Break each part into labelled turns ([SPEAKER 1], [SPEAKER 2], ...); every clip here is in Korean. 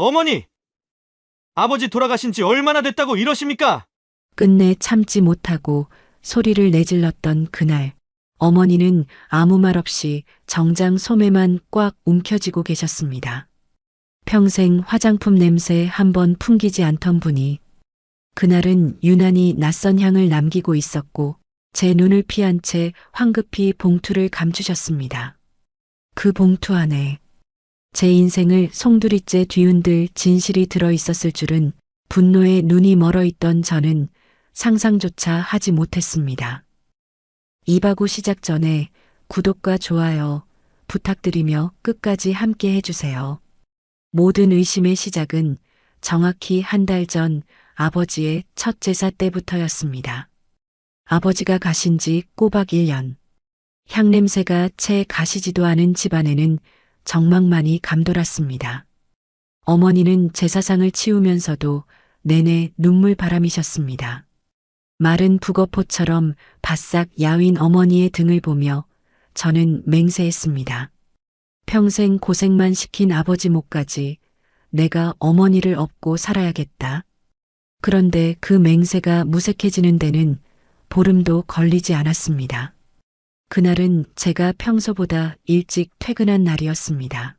[SPEAKER 1] 어머니! 아버지 돌아가신 지 얼마나 됐다고 이러십니까?
[SPEAKER 2] 끝내 참지 못하고 소리를 내질렀던 그날, 어머니는 아무 말 없이 정장 소매만 꽉 움켜쥐고 계셨습니다. 평생 화장품 냄새 한 번 풍기지 않던 분이 그날은 유난히 낯선 향을 남기고 있었고 제 눈을 피한 채 황급히 봉투를 감추셨습니다. 그 봉투 안에 제 인생을 송두리째 뒤흔들 진실이 들어 있었을 줄은 분노에 눈이 멀어 있던 저는 상상조차 하지 못했습니다. 이바구 시작 전에 구독과 좋아요 부탁드리며 끝까지 함께 해주세요. 모든 의심의 시작은 정확히 한 달 전 아버지의 첫 제사 때부터였습니다. 아버지가 가신 지 꼬박 1년. 향냄새가 채 가시지도 않은 집안에는 정막만이 감돌았습니다. 어머니는 제사상을 치우면서도 내내 눈물바람이셨습니다. 마른 북어포처럼 바싹 야윈 어머니의 등을 보며 저는 맹세했습니다. 평생 고생만 시킨 아버지 목까지 내가 어머니를 업고 살아야겠다. 그런데 그 맹세가 무색해지는 데는 보름도 걸리지 않았습니다. 그날은 제가 평소보다 일찍 퇴근한 날이었습니다.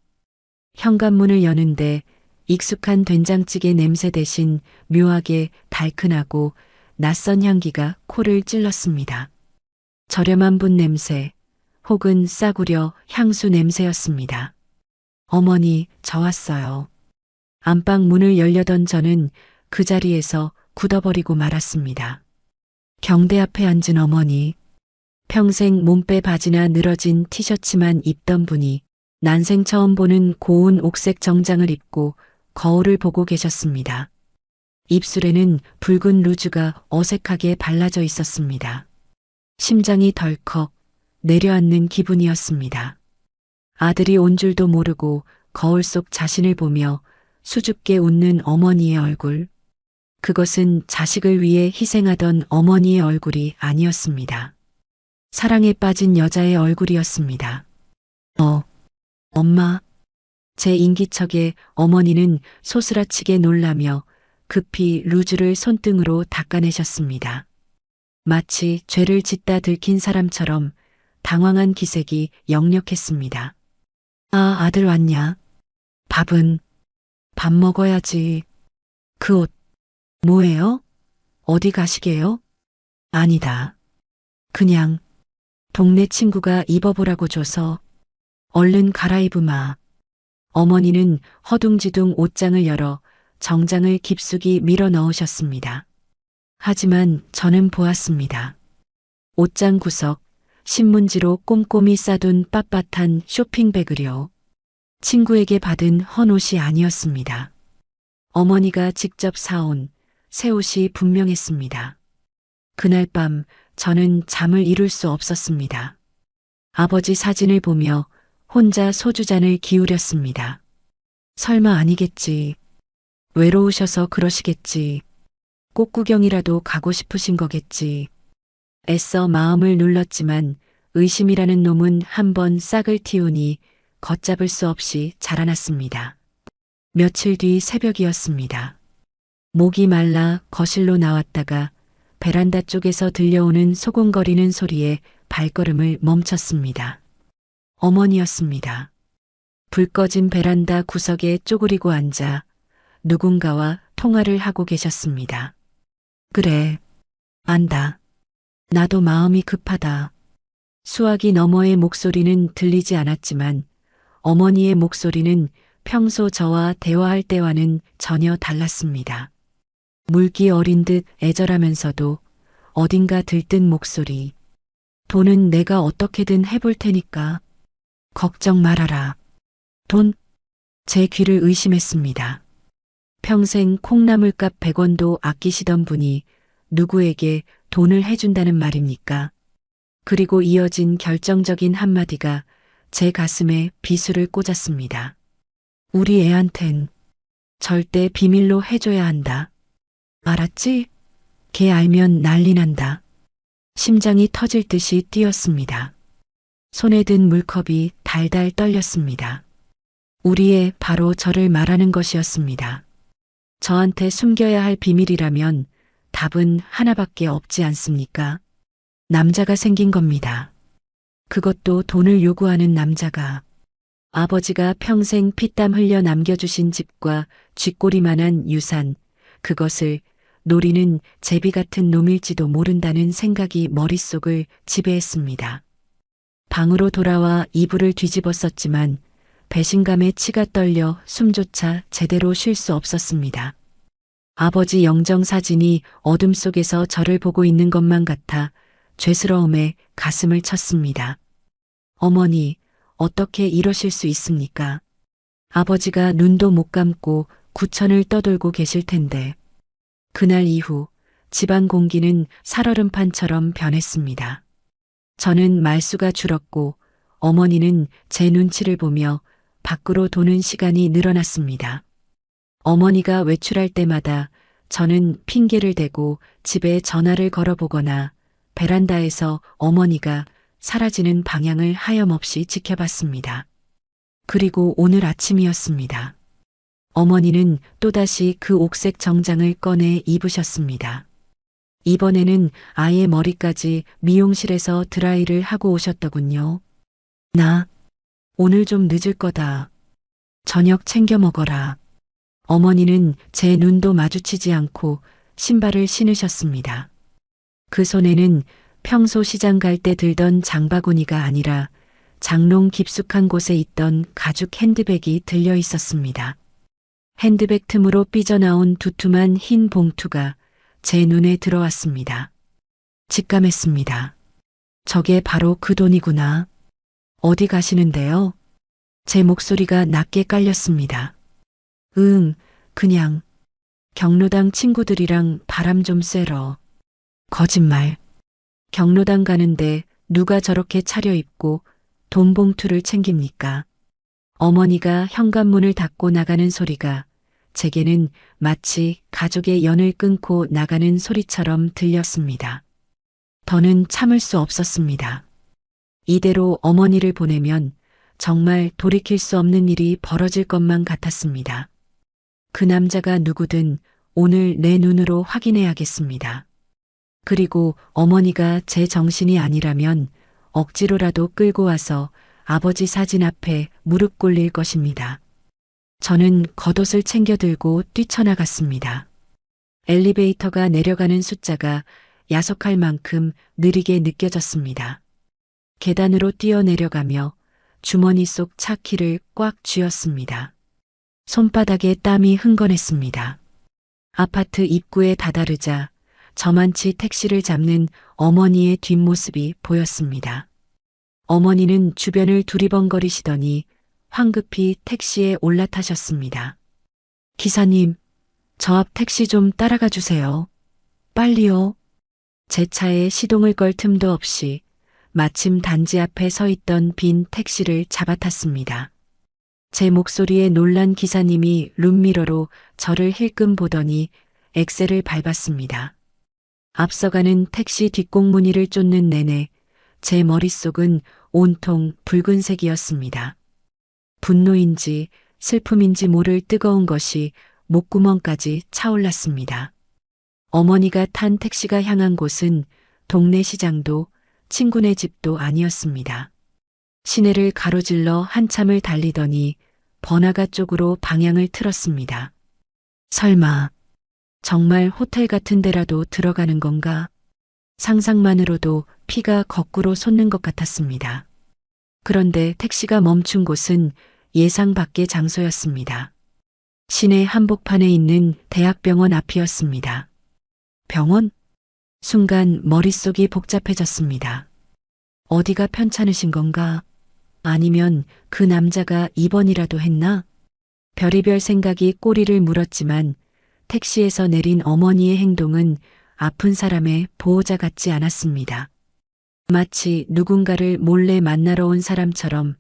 [SPEAKER 2] 현관문을 여는데 익숙한 된장찌개 냄새 대신 묘하게 달큰하고 낯선 향기가 코를 찔렀습니다. 저렴한 분 냄새 혹은 싸구려 향수 냄새였습니다. 어머니, 저 왔어요. 안방 문을 열려던 저는 그 자리에서 굳어버리고 말았습니다. 경대 앞에 앉은 어머니, 평생 몸빼 바지나 늘어진 티셔츠만 입던 분이 난생 처음 보는 고운 옥색 정장을 입고 거울을 보고 계셨습니다. 입술에는 붉은 루즈가 어색하게 발라져 있었습니다. 심장이 덜컥 내려앉는 기분이었습니다. 아들이 온 줄도 모르고 거울 속 자신을 보며 수줍게 웃는 어머니의 얼굴. 그것은 자식을 위해 희생하던 어머니의 얼굴이 아니었습니다. 사랑에 빠진 여자의 얼굴이었습니다. 엄마. 제 인기척에 어머니는 소스라치게 놀라며 급히 루즈를 손등으로 닦아내셨습니다. 마치 죄를 짓다 들킨 사람처럼 당황한 기색이 역력했습니다. 아, 아들 왔냐? 밥은? 밥 먹어야지. 그 옷, 뭐예요? 어디 가시게요? 아니다. 그냥 동네 친구가 입어보라고 줘서 얼른 갈아입으마. 어머니는 허둥지둥 옷장을 열어 정장을 깊숙이 밀어 넣으셨습니다. 하지만 저는 보았습니다. 옷장 구석, 신문지로 꼼꼼히 싸둔 빳빳한 쇼핑백을요. 친구에게 받은 헌옷이 아니었습니다. 어머니가 직접 사온 새 옷이 분명했습니다. 그날 밤 저는 잠을 이룰 수 없었습니다. 아버지 사진을 보며 혼자 소주잔을 기울였습니다. 설마 아니겠지. 외로우셔서 그러시겠지. 꽃구경이라도 가고 싶으신 거겠지. 애써 마음을 눌렀지만 의심이라는 놈은 한번 싹을 틔우니 걷잡을 수 없이 자라났습니다. 며칠 뒤 새벽이었습니다. 목이 말라 거실로 나왔다가 베란다 쪽에서 들려오는 소곤거리는 소리에 발걸음을 멈췄습니다. 어머니였습니다. 불 꺼진 베란다 구석에 쪼그리고 앉아 누군가와 통화를 하고 계셨습니다. 그래, 안다. 나도 마음이 급하다. 수화기 너머의 목소리는 들리지 않았지만 어머니의 목소리는 평소 저와 대화할 때와는 전혀 달랐습니다. 물기 어린 듯 애절하면서도 어딘가 들뜬 목소리. 돈은 내가 어떻게든 해볼 테니까 걱정 말아라. 돈? 제 귀를 의심했습니다. 평생 콩나물값 100원도 아끼시던 분이 누구에게 돈을 해준다는 말입니까? 그리고 이어진 결정적인 한마디가 제 가슴에 비수를 꽂았습니다. 우리 애한텐 절대 비밀로 해줘야 한다. 알았지? 걔 알면 난리 난다. 심장이 터질 듯이 뛰었습니다. 손에 든 물컵이 달달 떨렸습니다. 우리의 바로 저를 말하는 것이었습니다. 저한테 숨겨야 할 비밀이라면 답은 하나밖에 없지 않습니까? 남자가 생긴 겁니다. 그것도 돈을 요구하는 남자가. 아버지가 평생 피땀 흘려 남겨주신 집과 쥐꼬리만한 유산, 그것을 노리는 제비 같은 놈일지도 모른다는 생각이 머릿속을 지배했습니다. 방으로 돌아와 이불을 뒤집었었지만 배신감에 치가 떨려 숨조차 제대로 쉴 수 없었습니다. 아버지 영정 사진이 어둠 속에서 저를 보고 있는 것만 같아 죄스러움에 가슴을 쳤습니다. 어머니, 어떻게 이러실 수 있습니까? 아버지가 눈도 못 감고 구천을 떠돌고 계실 텐데. 그날 이후 집안 공기는 살얼음판처럼 변했습니다. 저는 말수가 줄었고 어머니는 제 눈치를 보며 밖으로 도는 시간이 늘어났습니다. 어머니가 외출할 때마다 저는 핑계를 대고 집에 전화를 걸어보거나 베란다에서 어머니가 사라지는 방향을 하염없이 지켜봤습니다. 그리고 오늘 아침이었습니다. 어머니는 또다시 그 옥색 정장을 꺼내 입으셨습니다. 이번에는 아예 머리까지 미용실에서 드라이를 하고 오셨더군요. 나 오늘 좀 늦을 거다. 저녁 챙겨 먹어라. 어머니는 제 눈도 마주치지 않고 신발을 신으셨습니다. 그 손에는 평소 시장 갈 때 들던 장바구니가 아니라 장롱 깊숙한 곳에 있던 가죽 핸드백이 들려 있었습니다. 핸드백 틈으로 삐져나온 두툼한 흰 봉투가 제 눈에 들어왔습니다. 직감했습니다. 저게 바로 그 돈이구나. 어디 가시는데요? 제 목소리가 낮게 깔렸습니다. 그냥 경로당 친구들이랑 바람 좀 쐬러. 거짓말. 경로당 가는데 누가 저렇게 차려입고 돈 봉투를 챙깁니까? 어머니가 현관문을 닫고 나가는 소리가 제게는 마치 가족의 연을 끊고 나가는 소리처럼 들렸습니다. 더는 참을 수 없었습니다. 이대로 어머니를 보내면 정말 돌이킬 수 없는 일이 벌어질 것만 같았습니다. 그 남자가 누구든 오늘 내 눈으로 확인해야겠습니다. 그리고 어머니가 제 정신이 아니라면 억지로라도 끌고 와서 아버지 사진 앞에 무릎 꿇릴 것입니다. 저는 겉옷을 챙겨 들고 뛰쳐나갔습니다. 엘리베이터가 내려가는 숫자가 야속할 만큼 느리게 느껴졌습니다. 계단으로 뛰어내려가며 주머니 속 차키를 꽉 쥐었습니다. 손바닥에 땀이 흥건했습니다. 아파트 입구에 다다르자 저만치 택시를 잡는 어머니의 뒷모습이 보였습니다. 어머니는 주변을 두리번거리시더니 황급히 택시에 올라타셨습니다. 기사님, 저 앞 택시 좀 따라가 주세요. 빨리요. 제 차에 시동을 걸 틈도 없이 마침 단지 앞에 서 있던 빈 택시를 잡아탔습니다. 제 목소리에 놀란 기사님이 룸미러로 저를 힐끔 보더니 엑셀을 밟았습니다. 앞서가는 택시 뒷공무니를 쫓는 내내 제 머릿속은 온통 붉은색이었습니다. 분노인지 슬픔인지 모를 뜨거운 것이 목구멍까지 차올랐습니다. 어머니가 탄 택시가 향한 곳은 동네 시장도 친구네 집도 아니었습니다. 시내를 가로질러 한참을 달리더니 번화가 쪽으로 방향을 틀었습니다. 설마 정말 호텔 같은 데라도 들어가는 건가? 상상만으로도 피가 거꾸로 솟는 것 같았습니다. 그런데 택시가 멈춘 곳은 예상 밖의 장소였습니다. 시내 한복판에 있는 대학병원 앞이었습니다. 병원? 순간 머릿속이 복잡해졌습니다. 어디가 편찮으신 건가? 아니면 그 남자가 입원이라도 했나? 별의별 생각이 꼬리를 물었지만 택시에서 내린 어머니의 행동은 아픈 사람의 보호자 같지 않았습니다. 마치 누군가를 몰래 만나러 온 사람처럼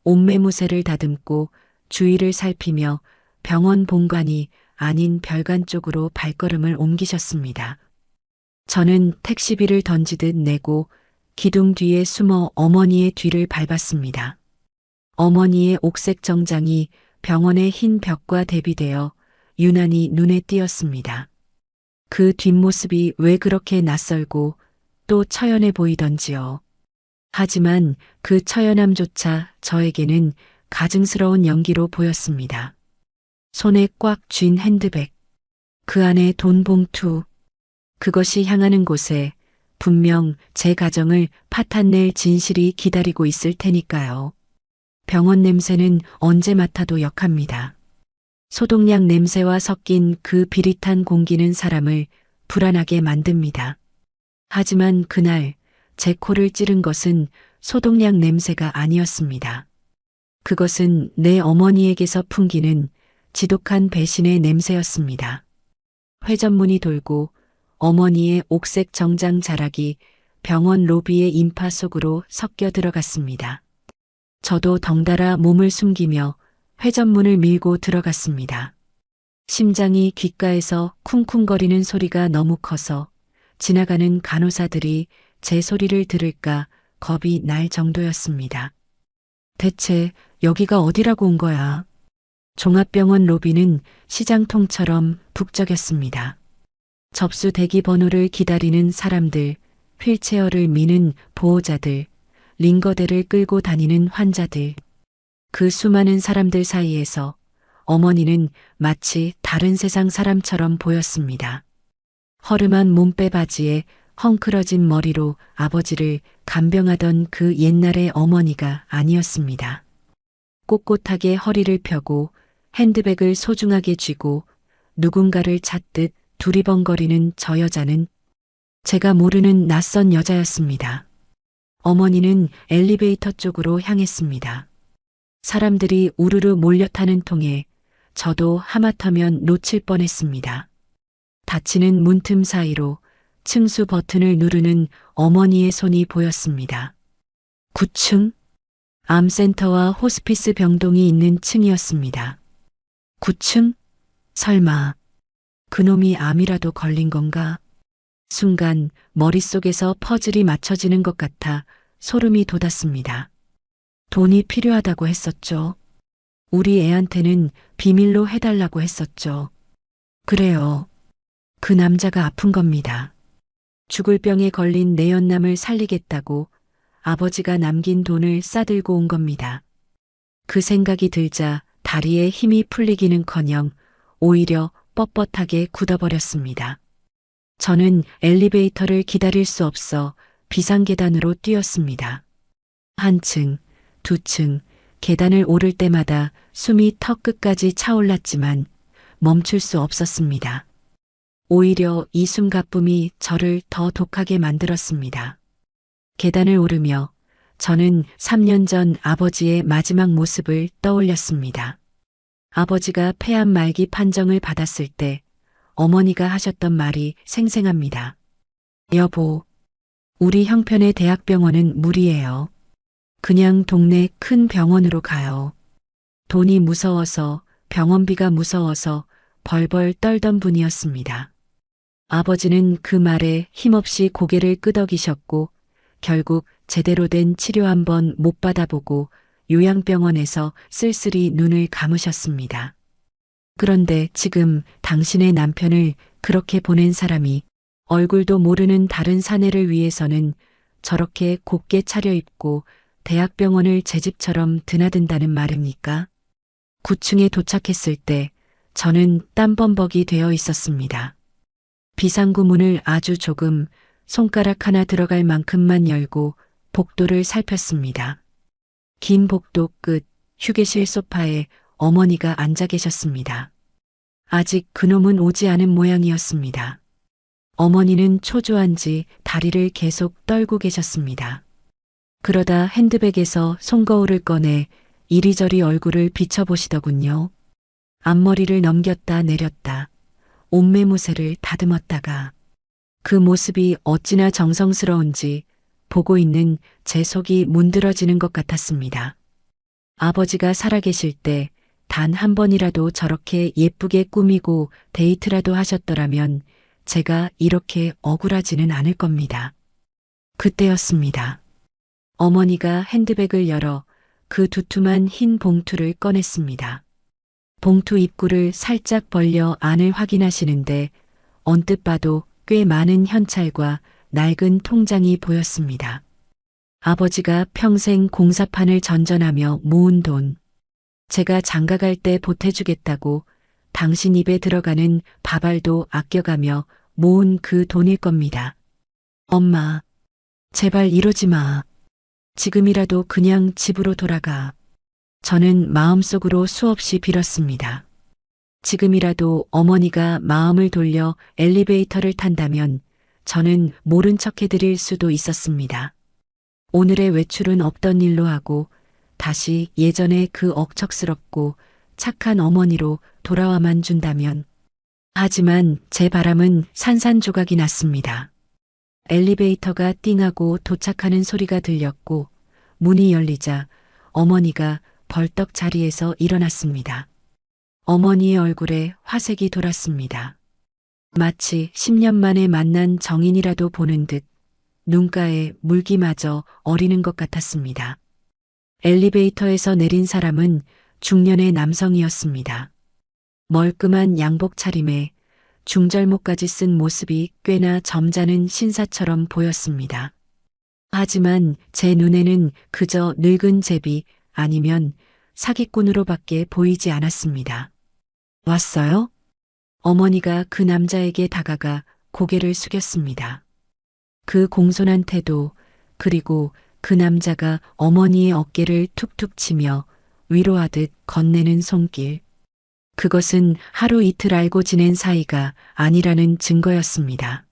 [SPEAKER 2] 옷매무새를 다듬고 주위를 살피며 병원 본관이 아닌 별관 쪽으로 발걸음을 옮기셨습니다. 저는 택시비를 던지듯 내고 기둥 뒤에 숨어 어머니의 뒤를 밟았습니다. 어머니의 옥색 정장이 병원의 흰 벽과 대비되어 유난히 눈에 띄었습니다. 그 뒷모습이 왜 그렇게 낯설고 또 처연해 보이던지요. 하지만 그 처연함조차 저에게는 가증스러운 연기로 보였습니다. 손에 꽉 쥔 핸드백, 그 안에 돈 봉투, 그것이 향하는 곳에 분명 제 가정을 파탄낼 진실이 기다리고 있을 테니까요. 병원 냄새는 언제 맡아도 역합니다. 소독약 냄새와 섞인 그 비릿한 공기는 사람을 불안하게 만듭니다. 하지만 그날 제 코를 찌른 것은 소독약 냄새가 아니었습니다. 그것은 내 어머니에게서 풍기는 지독한 배신의 냄새였습니다. 회전문이 돌고 어머니의 옥색 정장 자락이 병원 로비의 인파 속으로 섞여 들어갔습니다. 저도 덩달아 몸을 숨기며 회전문을 밀고 들어갔습니다. 심장이 귓가에서 쿵쿵거리는 소리가 너무 커서 지나가는 간호사들이 제 소리를 들을까 겁이 날 정도였습니다. 대체 여기가 어디라고 온 거야? 종합병원 로비는 시장통처럼 북적였습니다. 접수 대기 번호를 기다리는 사람들, 휠체어를 미는 보호자들, 링거대를 끌고 다니는 환자들. 그 수많은 사람들 사이에서 어머니는 마치 다른 세상 사람처럼 보였습니다. 허름한 몸빼 바지에 헝클어진 머리로 아버지를 간병하던 그 옛날의 어머니가 아니었습니다. 꼿꼿하게 허리를 펴고 핸드백을 소중하게 쥐고 누군가를 찾듯 두리번거리는 저 여자는 제가 모르는 낯선 여자였습니다. 어머니는 엘리베이터 쪽으로 향했습니다. 사람들이 우르르 몰려타는 통에 저도 하마터면 놓칠 뻔했습니다. 닫히는 문틈 사이로 층수 버튼을 누르는 어머니의 손이 보였습니다. 9층? 암센터와 호스피스 병동이 있는 층이었습니다. 9층? 설마 그놈이 암이라도 걸린 건가? 순간 머릿속에서 퍼즐이 맞춰지는 것 같아 소름이 돋았습니다. 돈이 필요하다고 했었죠. 우리 애한테는 비밀로 해달라고 했었죠. 그래요. 그 남자가 아픈 겁니다. 죽을 병에 걸린 내연남을 살리겠다고 아버지가 남긴 돈을 싸들고 온 겁니다. 그 생각이 들자 다리에 힘이 풀리기는커녕 오히려 뻣뻣하게 굳어버렸습니다. 저는 엘리베이터를 기다릴 수 없어 비상계단으로 뛰었습니다. 한 층, 두 층, 계단을 오를 때마다 숨이 턱 끝까지 차올랐지만 멈출 수 없었습니다. 오히려 이 숨가쁨이 저를 더 독하게 만들었습니다. 계단을 오르며 저는 3년 전 아버지의 마지막 모습을 떠올렸습니다. 아버지가 폐암 말기 판정을 받았을 때 어머니가 하셨던 말이 생생합니다. 여보, 우리 형편의 대학병원은 무리예요. 그냥 동네 큰 병원으로 가요. 돈이 무서워서 병원비가 무서워서 벌벌 떨던 분이었습니다. 아버지는 그 말에 힘없이 고개를 끄덕이셨고 결국 제대로 된 치료 한번 못 받아보고 요양병원에서 쓸쓸히 눈을 감으셨습니다. 그런데 지금 당신의 남편을 그렇게 보낸 사람이 얼굴도 모르는 다른 사내를 위해서는 저렇게 곱게 차려입고 대학병원을 제 집처럼 드나든다는 말입니까? 9층에 도착했을 때 저는 땀범벅이 되어 있었습니다. 비상구 문을 아주 조금 손가락 하나 들어갈 만큼만 열고 복도를 살폈습니다. 긴 복도 끝 휴게실 소파에 어머니가 앉아 계셨습니다. 아직 그놈은 오지 않은 모양이었습니다. 어머니는 초조한지 다리를 계속 떨고 계셨습니다. 그러다 핸드백에서 손거울을 꺼내 이리저리 얼굴을 비춰보시더군요. 앞머리를 넘겼다 내렸다. 옷매무새를 다듬었다가 그 모습이 어찌나 정성스러운지 보고 있는 제 속이 문드러지는 것 같았습니다. 아버지가 살아계실 때 단 한 번이라도 저렇게 예쁘게 꾸미고 데이트라도 하셨더라면 제가 이렇게 억울하지는 않을 겁니다. 그때였습니다. 어머니가 핸드백을 열어 그 두툼한 흰 봉투를 꺼냈습니다. 봉투 입구를 살짝 벌려 안을 확인하시는데 언뜻 봐도 꽤 많은 현찰과 낡은 통장이 보였습니다. 아버지가 평생 공사판을 전전하며 모은 돈. 제가 장가갈 때 보태주겠다고 당신 입에 들어가는 밥알도 아껴가며 모은 그 돈일 겁니다. 엄마, 제발 이러지 마. 지금이라도 그냥 집으로 돌아가. 저는 마음속으로 수없이 빌었습니다. 지금이라도 어머니가 마음을 돌려 엘리베이터를 탄다면 저는 모른 척 해드릴 수도 있었습니다. 오늘의 외출은 없던 일로 하고 다시 예전의 그 억척스럽고 착한 어머니로 돌아와만 준다면. 하지만 제 바람은 산산조각이 났습니다. 엘리베이터가 띵하고 도착하는 소리가 들렸고 문이 열리자 어머니가 벌떡 자리에서 일어났습니다. 어머니의 얼굴에 화색이 돌았습니다. 마치 10년 만에 만난 정인이라도 보는 듯 눈가에 물기마저 어리는 것 같았습니다. 엘리베이터에서 내린 사람은 중년의 남성이었습니다. 멀끔한 양복 차림에 중절모까지 쓴 모습이 꽤나 점잖은 신사처럼 보였습니다. 하지만 제 눈에는 그저 늙은 제비 아니면 사기꾼으로밖에 보이지 않았습니다. 왔어요? 어머니가 그 남자에게 다가가 고개를 숙였습니다. 그 공손한 태도, 그리고 그 남자가 어머니의 어깨를 툭툭 치며 위로하듯 건네는 손길. 그것은 하루 이틀 알고 지낸 사이가 아니라는 증거였습니다.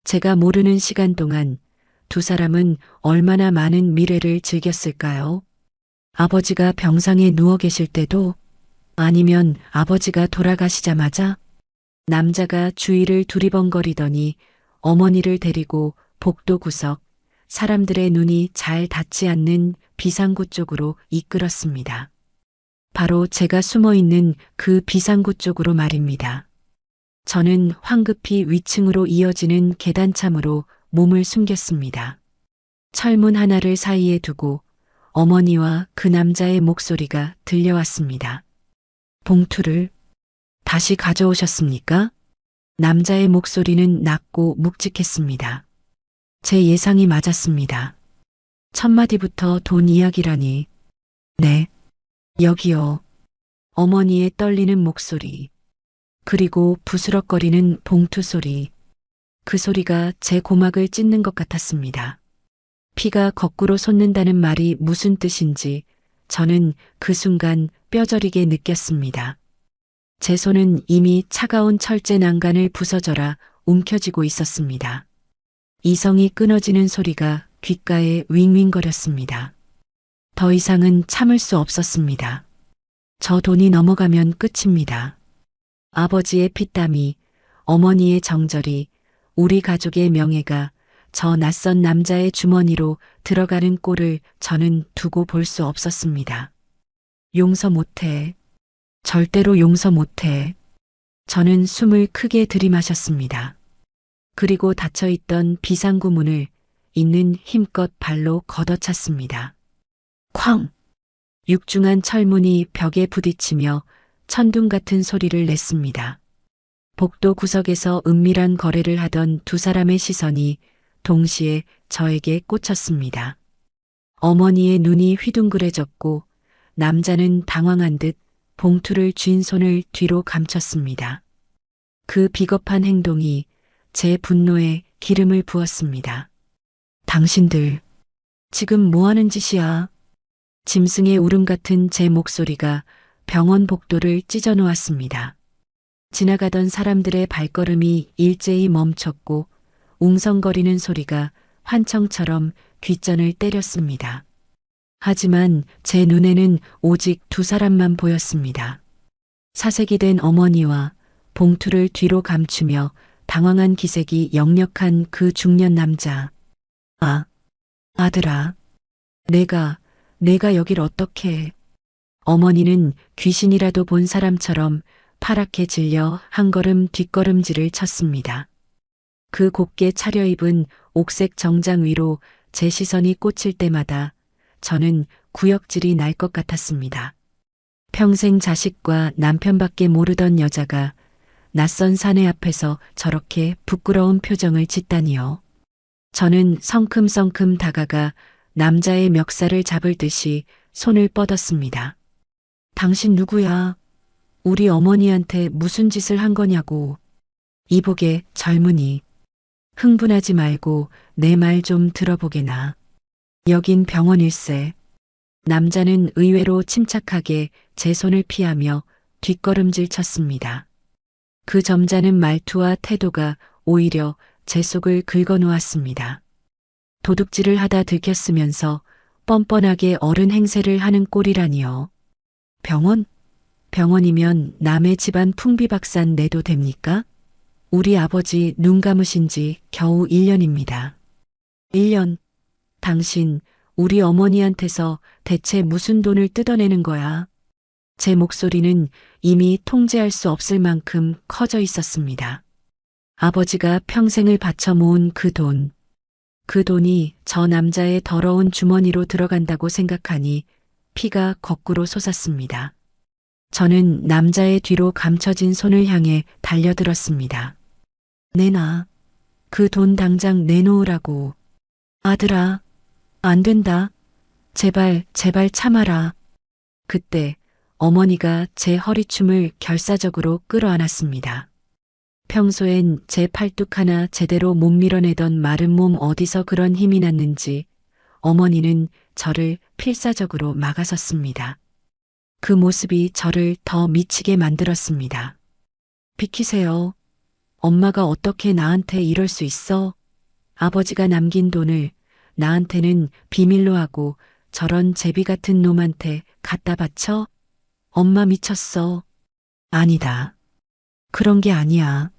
[SPEAKER 2] 제가 모르는 시간 동안 두 사람은 얼마나 많은 미래를 즐겼을까요? 아버지가 병상에 누워 계실 때도, 아니면 아버지가 돌아가시자마자 남자가 주위를 두리번거리더니 어머니를 데리고 복도 구석, 사람들의 눈이 잘 닿지 않는 비상구 쪽으로 이끌었습니다. 바로 제가 숨어 있는 그 비상구 쪽으로 말입니다. 저는 황급히 위층으로 이어지는 계단참으로 몸을 숨겼습니다. 철문 하나를 사이에 두고 어머니와 그 남자의 목소리가 들려왔습니다. 봉투를 다시 가져오셨습니까? 남자의 목소리는 낮고 묵직했습니다. 제 예상이 맞았습니다. 첫 마디부터 돈 이야기라니. 네, 여기요. 어머니의 떨리는 목소리. 그리고 부스럭거리는 봉투 소리. 그 소리가 제 고막을 찢는 것 같았습니다. 피가 거꾸로 솟는다는 말이 무슨 뜻인지 저는 그 순간 뼈저리게 느꼈습니다. 제 손은 이미 차가운 철제 난간을 부서져라 움켜쥐고 있었습니다. 이성이 끊어지는 소리가 귓가에 윙윙거렸습니다. 더 이상은 참을 수 없었습니다. 저 돈이 넘어가면 끝입니다. 아버지의 피땀이, 어머니의 정절이, 우리 가족의 명예가 저 낯선 남자의 주머니로 들어가는 꼴을 저는 두고 볼 수 없었습니다. 용서 못해. 절대로 용서 못해. 저는 숨을 크게 들이마셨습니다. 그리고 닫혀있던 비상구 문을 있는 힘껏 발로 걷어찼습니다. 쾅! 육중한 철문이 벽에 부딪히며 천둥 같은 소리를 냈습니다. 복도 구석에서 은밀한 거래를 하던 두 사람의 시선이 동시에 저에게 꽂혔습니다. 어머니의 눈이 휘둥그레졌고 남자는 당황한 듯 봉투를 쥔 손을 뒤로 감췄습니다. 그 비겁한 행동이 제 분노에 기름을 부었습니다. 당신들, 지금 뭐 하는 짓이야? 짐승의 울음 같은 제 목소리가 병원 복도를 찢어 놓았습니다. 지나가던 사람들의 발걸음이 일제히 멈췄고 웅성거리는 소리가 환청처럼 귓전을 때렸습니다. 하지만 제 눈에는 오직 두 사람만 보였습니다. 사색이 된 어머니와 봉투를 뒤로 감추며 당황한 기색이 역력한 그 중년 남자. 아, 아들아. 내가 여길 어떻게 해. 어머니는 귀신이라도 본 사람처럼 파랗게 질려 한 걸음 뒷걸음질을 쳤습니다. 그 곱게 차려입은 옥색 정장 위로 제 시선이 꽂힐 때마다 저는 구역질이 날 것 같았습니다. 평생 자식과 남편밖에 모르던 여자가 낯선 사내 앞에서 저렇게 부끄러운 표정을 짓다니요. 저는 성큼성큼 다가가 남자의 멱살을 잡을 듯이 손을 뻗었습니다. 당신 누구야? 우리 어머니한테 무슨 짓을 한 거냐고. 이복의 젊은이. 흥분하지 말고 내 말 좀 들어보게나. 여긴 병원일세. 남자는 의외로 침착하게 제 손을 피하며 뒷걸음질 쳤습니다. 그 점잖은 말투와 태도가 오히려 제 속을 긁어놓았습니다. 도둑질을 하다 들켰으면서 뻔뻔하게 어른 행세를 하는 꼴이라니요. 병원? 병원이면 남의 집안 풍비박산 내도 됩니까? 우리 아버지 눈 감으신 지 겨우 1년입니다. 1년? 당신 우리 어머니한테서 대체 무슨 돈을 뜯어내는 거야? 제 목소리는 이미 통제할 수 없을 만큼 커져 있었습니다. 아버지가 평생을 바쳐 모은 그 돈. 그 돈이 저 남자의 더러운 주머니로 들어간다고 생각하니 피가 거꾸로 솟았습니다. 저는 남자의 뒤로 감춰진 손을 향해 달려들었습니다. 내놔. 그 돈 당장 내놓으라고. 아들아, 안 된다. 제발, 제발 참아라. 그때 어머니가 제 허리춤을 결사적으로 끌어안았습니다. 평소엔 제 팔뚝 하나 제대로 못 밀어내던 마른 몸 어디서 그런 힘이 났는지 어머니는 저를 필사적으로 막아섰습니다. 그 모습이 저를 더 미치게 만들었습니다. 비키세요. 엄마가 어떻게 나한테 이럴 수 있어? 아버지가 남긴 돈을 나한테는 비밀로 하고 저런 제비 같은 놈한테 갖다 바쳐? 엄마 미쳤어. 아니다. 그런 게 아니야.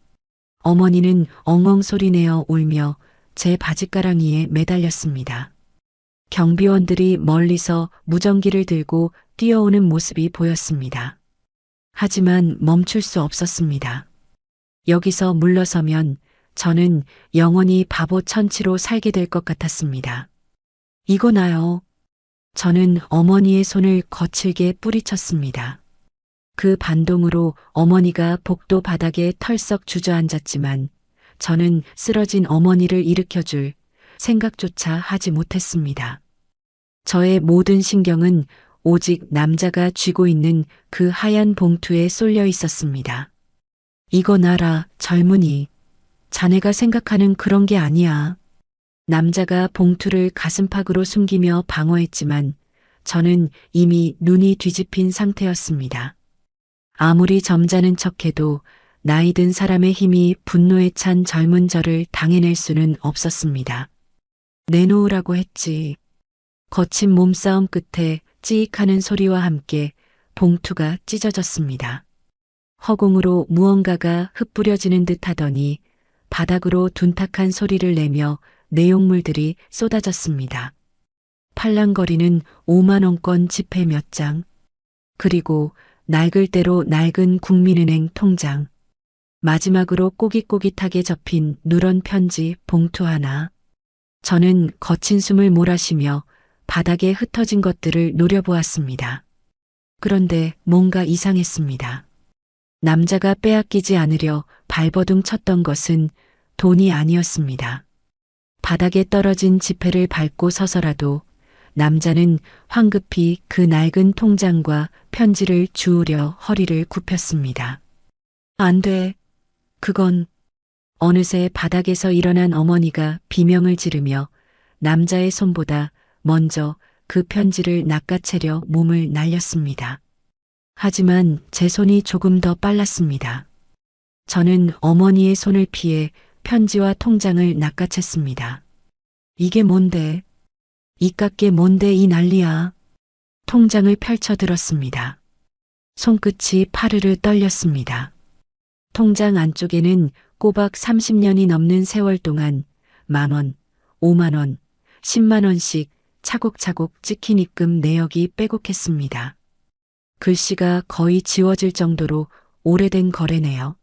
[SPEAKER 2] 어머니는 엉엉 소리내어 울며 제 바짓가랑이에 매달렸습니다. 경비원들이 멀리서 무전기를 들고 뛰어오는 모습이 보였습니다. 하지만 멈출 수 없었습니다. 여기서 물러서면 저는 영원히 바보 천치로 살게 될 것 같았습니다. 이거 나요. 저는 어머니의 손을 거칠게 뿌리쳤습니다. 그 반동으로 어머니가 복도 바닥에 털썩 주저앉았지만 저는 쓰러진 어머니를 일으켜줄 생각조차 하지 못했습니다. 저의 모든 신경은 오직 남자가 쥐고 있는 그 하얀 봉투에 쏠려 있었습니다. 이거 나라, 젊은이. 자네가 생각하는 그런 게 아니야. 남자가 봉투를 가슴팍으로 숨기며 방어했지만 저는 이미 눈이 뒤집힌 상태였습니다. 아무리 점잖은 척해도 나이 든 사람의 힘이 분노에 찬 젊은 저를 당해낼 수는 없었습니다. 내놓으라고 했지. 거친 몸싸움 끝에 찌익하는 소리와 함께 봉투가 찢어졌습니다. 허공으로 무언가가 흩뿌려지는 듯 하더니 바닥으로 둔탁한 소리를 내며 내용물들이 쏟아졌습니다. 팔랑거리는 5만원권 지폐 몇 장, 그리고 낡을 대로 낡은 국민은행 통장, 마지막으로 꼬깃꼬깃하게 접힌 누런 편지 봉투 하나. 저는 거친 숨을 몰아쉬며 바닥에 흩어진 것들을 노려보았습니다. 그런데 뭔가 이상했습니다. 남자가 빼앗기지 않으려 발버둥 쳤던 것은 돈이 아니었습니다. 바닥에 떨어진 지폐를 밟고 서서라도 남자는 황급히 그 낡은 통장과 편지를 주우려 허리를 굽혔습니다. 안 돼. 그건. 어느새 바닥에서 일어난 어머니가 비명을 지르며 남자의 손보다 먼저 그 편지를 낚아채려 몸을 날렸습니다. 하지만 제 손이 조금 더 빨랐습니다. 저는 어머니의 손을 피해 편지와 통장을 낚아챘습니다. 이게 뭔데? 이깟게 뭔데 이 난리야? 통장을 펼쳐들었습니다. 손끝이 파르르 떨렸습니다. 통장 안쪽에는 꼬박 30년이 넘는 세월 동안 10,000원, 50,000원, 100,000원씩 차곡차곡 찍힌 입금 내역이 빼곡했습니다. 글씨가 거의 지워질 정도로 오래된 거래네요.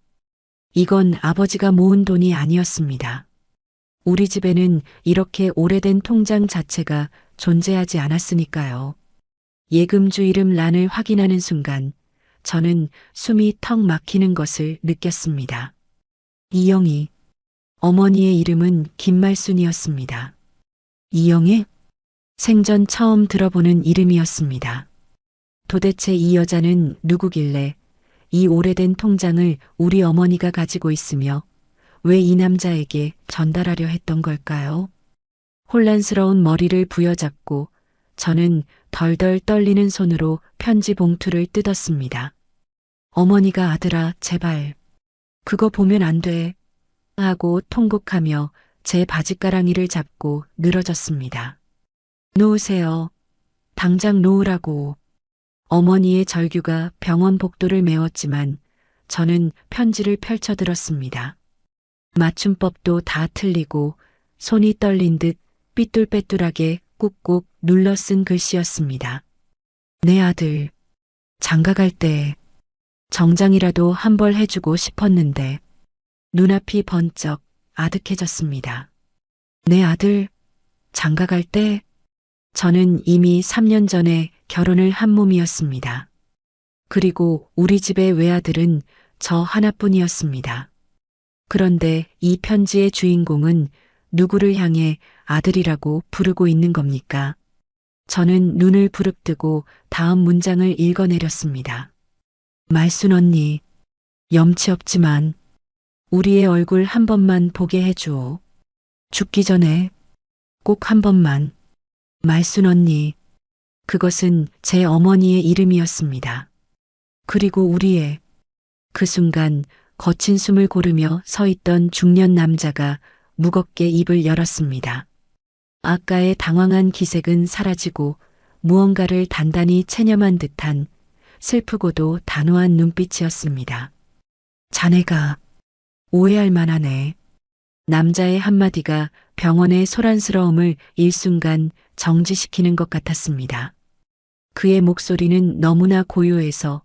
[SPEAKER 2] 이건 아버지가 모은 돈이 아니었습니다. 우리 집에는 이렇게 오래된 통장 자체가 존재하지 않았으니까요. 예금주 이름 란을 확인하는 순간 저는 숨이 턱 막히는 것을 느꼈습니다. 이영희. 어머니의 이름은 김말순이었습니다. 이영희? 생전 처음 들어보는 이름이었습니다. 도대체 이 여자는 누구길래 이 오래된 통장을 우리 어머니가 가지고 있으며 왜 이 남자에게 전달하려 했던 걸까요? 혼란스러운 머리를 부여잡고 저는 덜덜 떨리는 손으로 편지 봉투를 뜯었습니다. 어머니가 아들아, 제발. 그거 보면 안 돼. 하고 통곡하며 제 바짓가랑이를 잡고 늘어졌습니다. 놓으세요. 당장 놓으라고. 어머니의 절규가 병원 복도를 메웠지만 저는 편지를 펼쳐들었습니다. 맞춤법도 다 틀리고 손이 떨린 듯 삐뚤빼뚤하게 꾹꾹 눌러 쓴 글씨였습니다. 내 아들, 장가갈 때 정장이라도 한 벌 해주고 싶었는데 눈앞이 번쩍 아득해졌습니다. 내 아들, 장가갈 때 저는 이미 3년 전에 결혼을 한 몸이었습니다. 그리고 우리 집의 외아들은 저 하나뿐이었습니다. 그런데 이 편지의 주인공은 누구를 향해 아들이라고 부르고 있는 겁니까? 저는 눈을 부릅뜨고 다음 문장을 읽어내렸습니다. 말순 언니, 염치 없지만 우리의 얼굴 한 번만 보게 해주오. 죽기 전에 꼭 한 번만. 말순 언니, 그것은 제 어머니의 이름이었습니다. 그리고 우리의 그 순간 거친 숨을 고르며 서 있던 중년 남자가 무겁게 입을 열었습니다. 아까의 당황한 기색은 사라지고 무언가를 단단히 체념한 듯한 슬프고도 단호한 눈빛이었습니다. 자네가 오해할 만하네. 남자의 한마디가 병원의 소란스러움을 일순간 정지시키는 것 같았습니다. 그의 목소리는 너무나 고요해서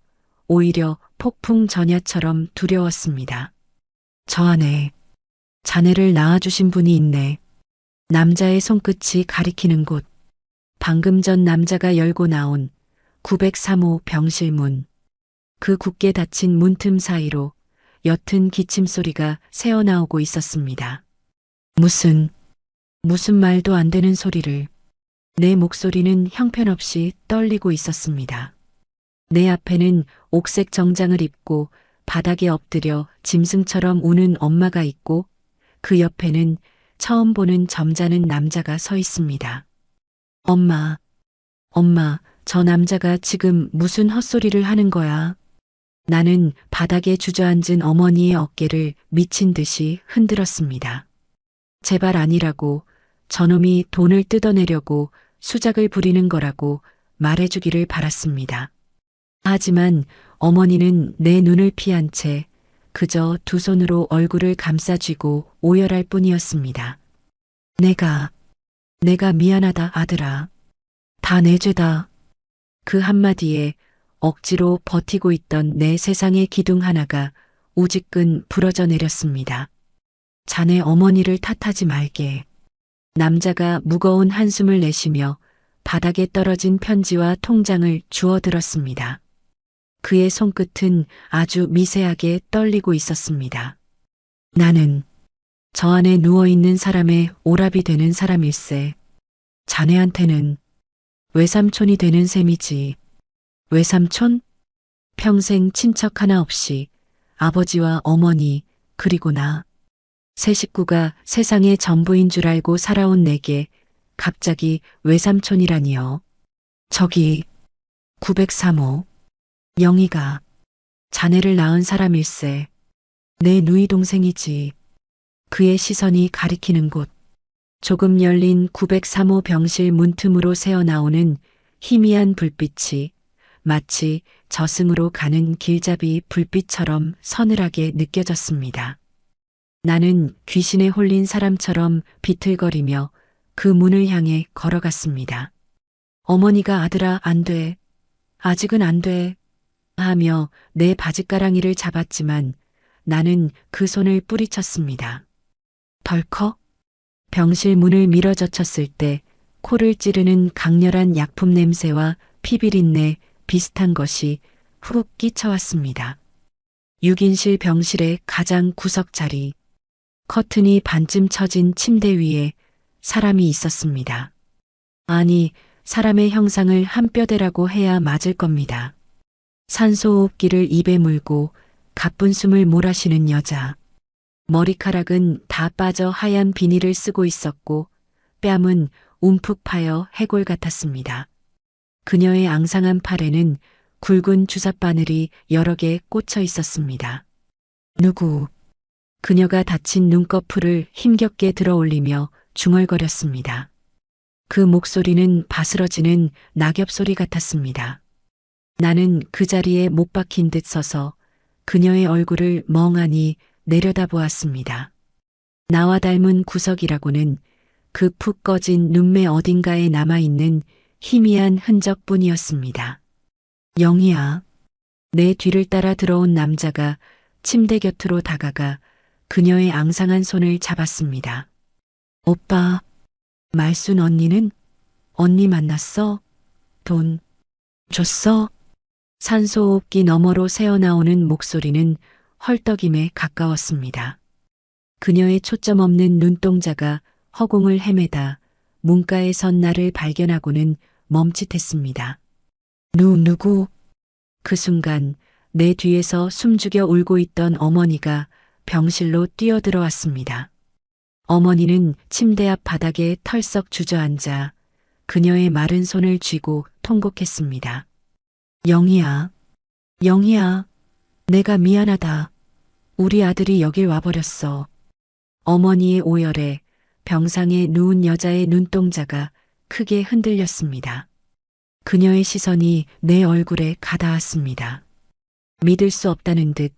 [SPEAKER 2] 오히려 폭풍 전야처럼 두려웠습니다. 저 안에 자네를 낳아주신 분이 있네. 남자의 손끝이 가리키는 곳. 방금 전 남자가 열고 나온 903호 병실 문. 그 굳게 닫힌 문틈 사이로 옅은 기침소리가 새어나오고 있었습니다. 무슨 말도 안 되는 소리를. 내 목소리는 형편없이 떨리고 있었습니다. 내 앞에는 옥색 정장을 입고 바닥에 엎드려 짐승처럼 우는 엄마가 있고 그 옆에는 처음 보는 점잖은 남자가 서 있습니다. 엄마, 저 남자가 지금 무슨 헛소리를 하는 거야? 나는 바닥에 주저앉은 어머니의 어깨를 미친 듯이 흔들었습니다. 제발 아니라고, 저놈이 돈을 뜯어내려고 수작을 부리는 거라고 말해주기를 바랐습니다. 하지만 어머니는 내 눈을 피한 채 그저 두 손으로 얼굴을 감싸쥐고 오열할 뿐이었습니다. 내가 미안하다 아들아. 다 내 죄다. 그 한마디에 억지로 버티고 있던 내 세상의 기둥 하나가 우지끈 부러져 내렸습니다. 자네 어머니를 탓하지 말게. 남자가 무거운 한숨을 내쉬며 바닥에 떨어진 편지와 통장을 주워들었습니다. 그의 손끝은 아주 미세하게 떨리고 있었습니다. 나는 저 안에 누워있는 사람의 오랍이 되는 사람일세. 자네한테는 외삼촌이 되는 셈이지. 외삼촌? 평생 친척 하나 없이 아버지와 어머니 그리고 나. 세 식구가 세상의 전부인 줄 알고 살아온 내게 갑자기 외삼촌이라니요. 저기 903호. 영희가 자네를 낳은 사람일세. 내 누이 동생이지. 그의 시선이 가리키는 곳. 조금 열린 903호 병실 문틈으로 새어나오는 희미한 불빛이 마치 저승으로 가는 길잡이 불빛처럼 서늘하게 느껴졌습니다. 나는 귀신에 홀린 사람처럼 비틀거리며 그 문을 향해 걸어갔습니다. 어머니가 아들아 안 돼. 아직은 안 돼. 하며 내 바짓가랑이를 잡았지만 나는 그 손을 뿌리쳤습니다. 덜컥 병실 문을 밀어젖혔을 때 코를 찌르는 강렬한 약품 냄새와 피비린내 비슷한 것이 훅 끼쳐왔습니다. 6인실 병실의 가장 구석 자리, 커튼이 반쯤 처진 침대 위에 사람이 있었습니다. 아니, 사람의 형상을 한 뼈대라고 해야 맞을 겁니다. 산소호흡기를 입에 물고 가쁜 숨을 몰아쉬는 여자. 머리카락은 다 빠져 하얀 비닐을 쓰고 있었고 뺨은 움푹 파여 해골 같았습니다. 그녀의 앙상한 팔에는 굵은 주삿바늘이 여러 개 꽂혀 있었습니다. 누구? 그녀가 다친 눈꺼풀을 힘겹게 들어올리며 중얼거렸습니다. 그 목소리는 바스러지는 낙엽 소리 같았습니다. 나는 그 자리에 못 박힌 듯 서서 그녀의 얼굴을 멍하니 내려다보았습니다. 나와 닮은 구석이라고는 그 푹 꺼진 눈매 어딘가에 남아있는 희미한 흔적뿐이었습니다. 영희야. 내 뒤를 따라 들어온 남자가 침대 곁으로 다가가 그녀의 앙상한 손을 잡았습니다. 오빠, 말순 언니는? 언니 만났어? 돈 줬어? 산소호흡기 너머로 새어나오는 목소리는 헐떡임에 가까웠습니다. 그녀의 초점 없는 눈동자가 허공을 헤매다 문가에 선 나를 발견하고는 멈칫했습니다. 누구? 그 순간 내 뒤에서 숨죽여 울고 있던 어머니가 병실로 뛰어들어왔습니다. 어머니는 침대 앞 바닥에 털썩 주저앉아 그녀의 마른 손을 쥐고 통곡했습니다. 영희야, 영희야, 내가 미안하다. 우리 아들이 여길 와버렸어. 어머니의 오열에 병상에 누운 여자의 눈동자가 크게 흔들렸습니다. 그녀의 시선이 내 얼굴에 가닿았습니다. 믿을 수 없다는 듯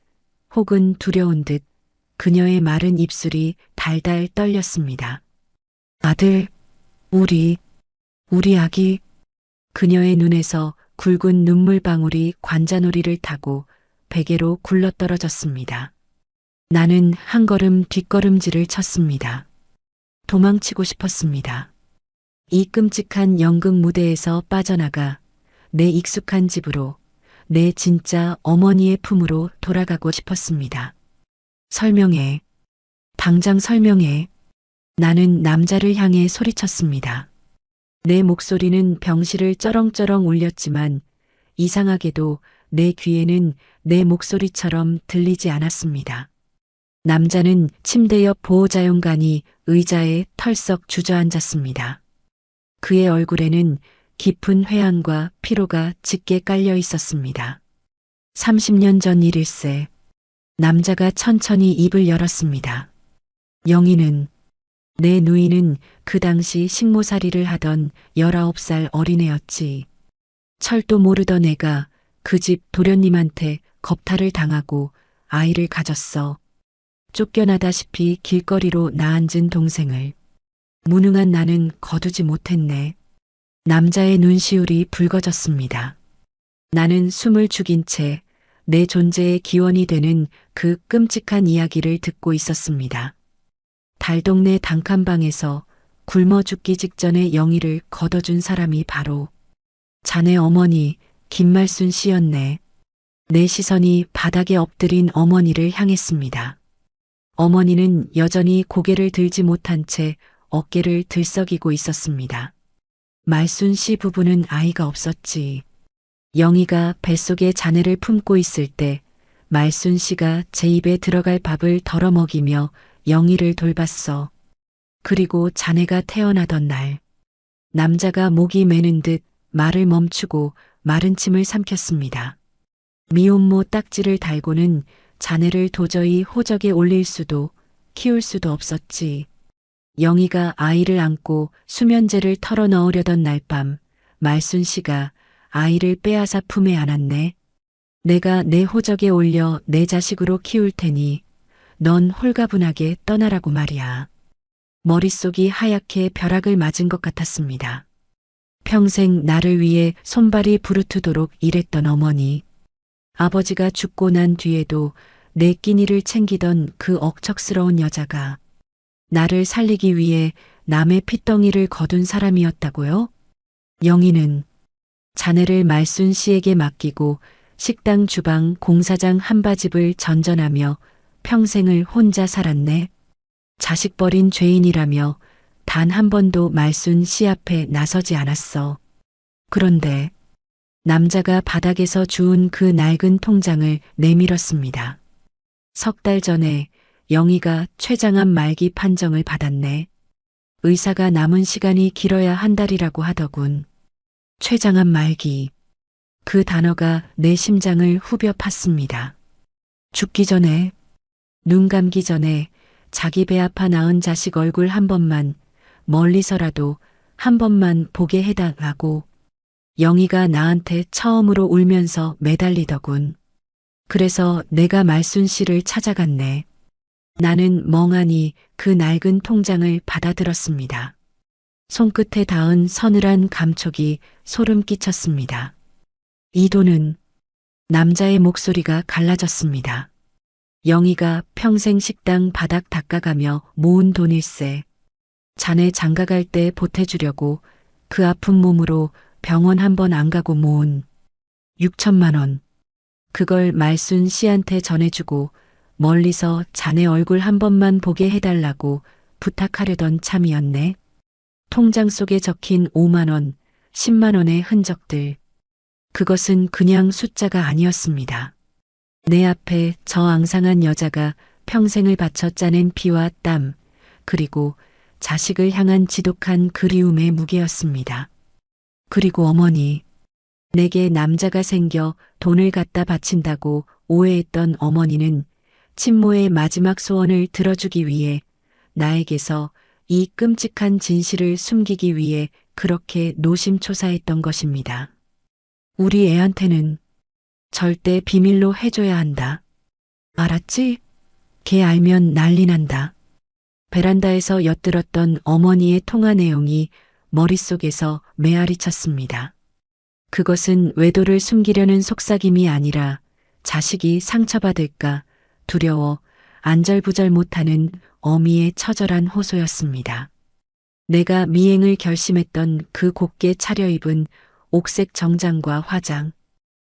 [SPEAKER 2] 혹은 두려운 듯 그녀의 마른 입술이 달달 떨렸습니다. 아들, 우리 아기. 그녀의 눈에서 굵은 눈물방울이 관자놀이를 타고 베개로 굴러떨어졌습니다. 나는 한 걸음 뒷걸음질을 쳤습니다. 도망치고 싶었습니다. 이 끔찍한 연극 무대에서 빠져나가 내 익숙한 집으로, 내 진짜 어머니의 품으로 돌아가고 싶었습니다. 설명해. 당장 설명해. 나는 남자를 향해 소리쳤습니다. 내 목소리는 병실을 쩌렁쩌렁 울렸지만 이상하게도 내 귀에는 내 목소리처럼 들리지 않았습니다. 남자는 침대 옆 보호자용간이 의자에 털썩 주저앉았습니다. 그의 얼굴에는 깊은 회한과 피로가 짙게 깔려 있었습니다. 30년 전 일일세. 남자가 천천히 입을 열었습니다. 영희는, 내 누이는 그 당시 식모살이를 하던 19살 어린애였지. 철도 모르던 애가 그 집 도련님한테 겁탈을 당하고 아이를 가졌어. 쫓겨나다시피 길거리로 나앉은 동생을. 무능한 나는 거두지 못했네. 남자의 눈시울이 붉어졌습니다. 나는 숨을 죽인 채 내 존재의 기원이 되는 그 끔찍한 이야기를 듣고 있었습니다. 달동네 단칸방에서 굶어 죽기 직전에 영희를 걷어준 사람이 바로 자네 어머니 김말순 씨였네. 내 시선이 바닥에 엎드린 어머니를 향했습니다. 어머니는 여전히 고개를 들지 못한 채 어깨를 들썩이고 있었습니다. 말순 씨 부부는 아이가 없었지. 영희가 뱃속에 자네를 품고 있을 때 말순 씨가 제 입에 들어갈 밥을 덜어 먹이며 영희를 돌봤어. 그리고 자네가 태어나던 날, 남자가 목이 메는 듯 말을 멈추고 마른 침을 삼켰습니다. 미혼모 딱지를 달고는 자네를 도저히 호적에 올릴 수도 키울 수도 없었지. 영희가 아이를 안고 수면제를 털어 넣으려던 날 밤, 말순 씨가 아이를 빼앗아 품에 안았네. 내가 내 호적에 올려 내 자식으로 키울 테니 넌 홀가분하게 떠나라고 말이야. 머릿속이 하얗게 벼락을 맞은 것 같았습니다. 평생 나를 위해 손발이 부르트도록 일했던 어머니. 아버지가 죽고 난 뒤에도 내 끼니를 챙기던 그 억척스러운 여자가 나를 살리기 위해 남의 핏덩이를 거둔 사람이었다고요? 영희는 자네를 말순 씨에게 맡기고 식당 주방 공사장 한바집을 전전하며 평생을 혼자 살았네. 자식 버린 죄인이라며 단 한 번도 말순 씨 앞에 나서지 않았어. 그런데 남자가 바닥에서 주운 그 낡은 통장을 내밀었습니다. 석 달 전에 영희가 췌장암 말기 판정을 받았네. 의사가 남은 시간이 길어야 한 달이라고 하더군. 췌장암 말기. 그 단어가 내 심장을 후벼 팠습니다. 죽기 전에, 눈 감기 전에 자기 배 아파 낳은 자식 얼굴 한 번만, 멀리서라도 한 번만 보게 해달라고 영희가 나한테 처음으로 울면서 매달리더군. 그래서 내가 말순 씨를 찾아갔네. 나는 멍하니 그 낡은 통장을 받아들었습니다. 손끝에 닿은 서늘한 감촉이 소름 끼쳤습니다. 이 돈은 남자의 목소리가 갈라졌습니다. 영희가 평생 식당 바닥 닦아가며 모은 돈일세. 자네 장가갈 때 보태주려고 그 아픈 몸으로 병원 한 번 안 가고 모은 6천만 원. 그걸 말순 씨한테 전해주고 멀리서 자네 얼굴 한 번만 보게 해달라고 부탁하려던 참이었네. 통장 속에 적힌 5만 원, 10만 원의 흔적들. 그것은 그냥 숫자가 아니었습니다. 내 앞에 저 앙상한 여자가 평생을 바쳐 짜낸 피와 땀, 그리고 자식을 향한 지독한 그리움의 무게였습니다. 그리고 어머니, 내게 남자가 생겨 돈을 갖다 바친다고 오해했던 어머니는 친모의 마지막 소원을 들어주기 위해 나에게서 이 끔찍한 진실을 숨기기 위해 그렇게 노심초사했던 것입니다. 우리 애한테는 절대 비밀로 해줘야 한다. 알았지? 걔 알면 난리 난다. 베란다에서 엿들었던 어머니의 통화 내용이 머릿속에서 메아리 쳤습니다. 그것은 외도를 숨기려는 속삭임이 아니라 자식이 상처받을까 두려워 안절부절 못하는 어미의 처절한 호소였습니다. 내가 미행을 결심했던 그 곱게 차려입은 옥색 정장과 화장.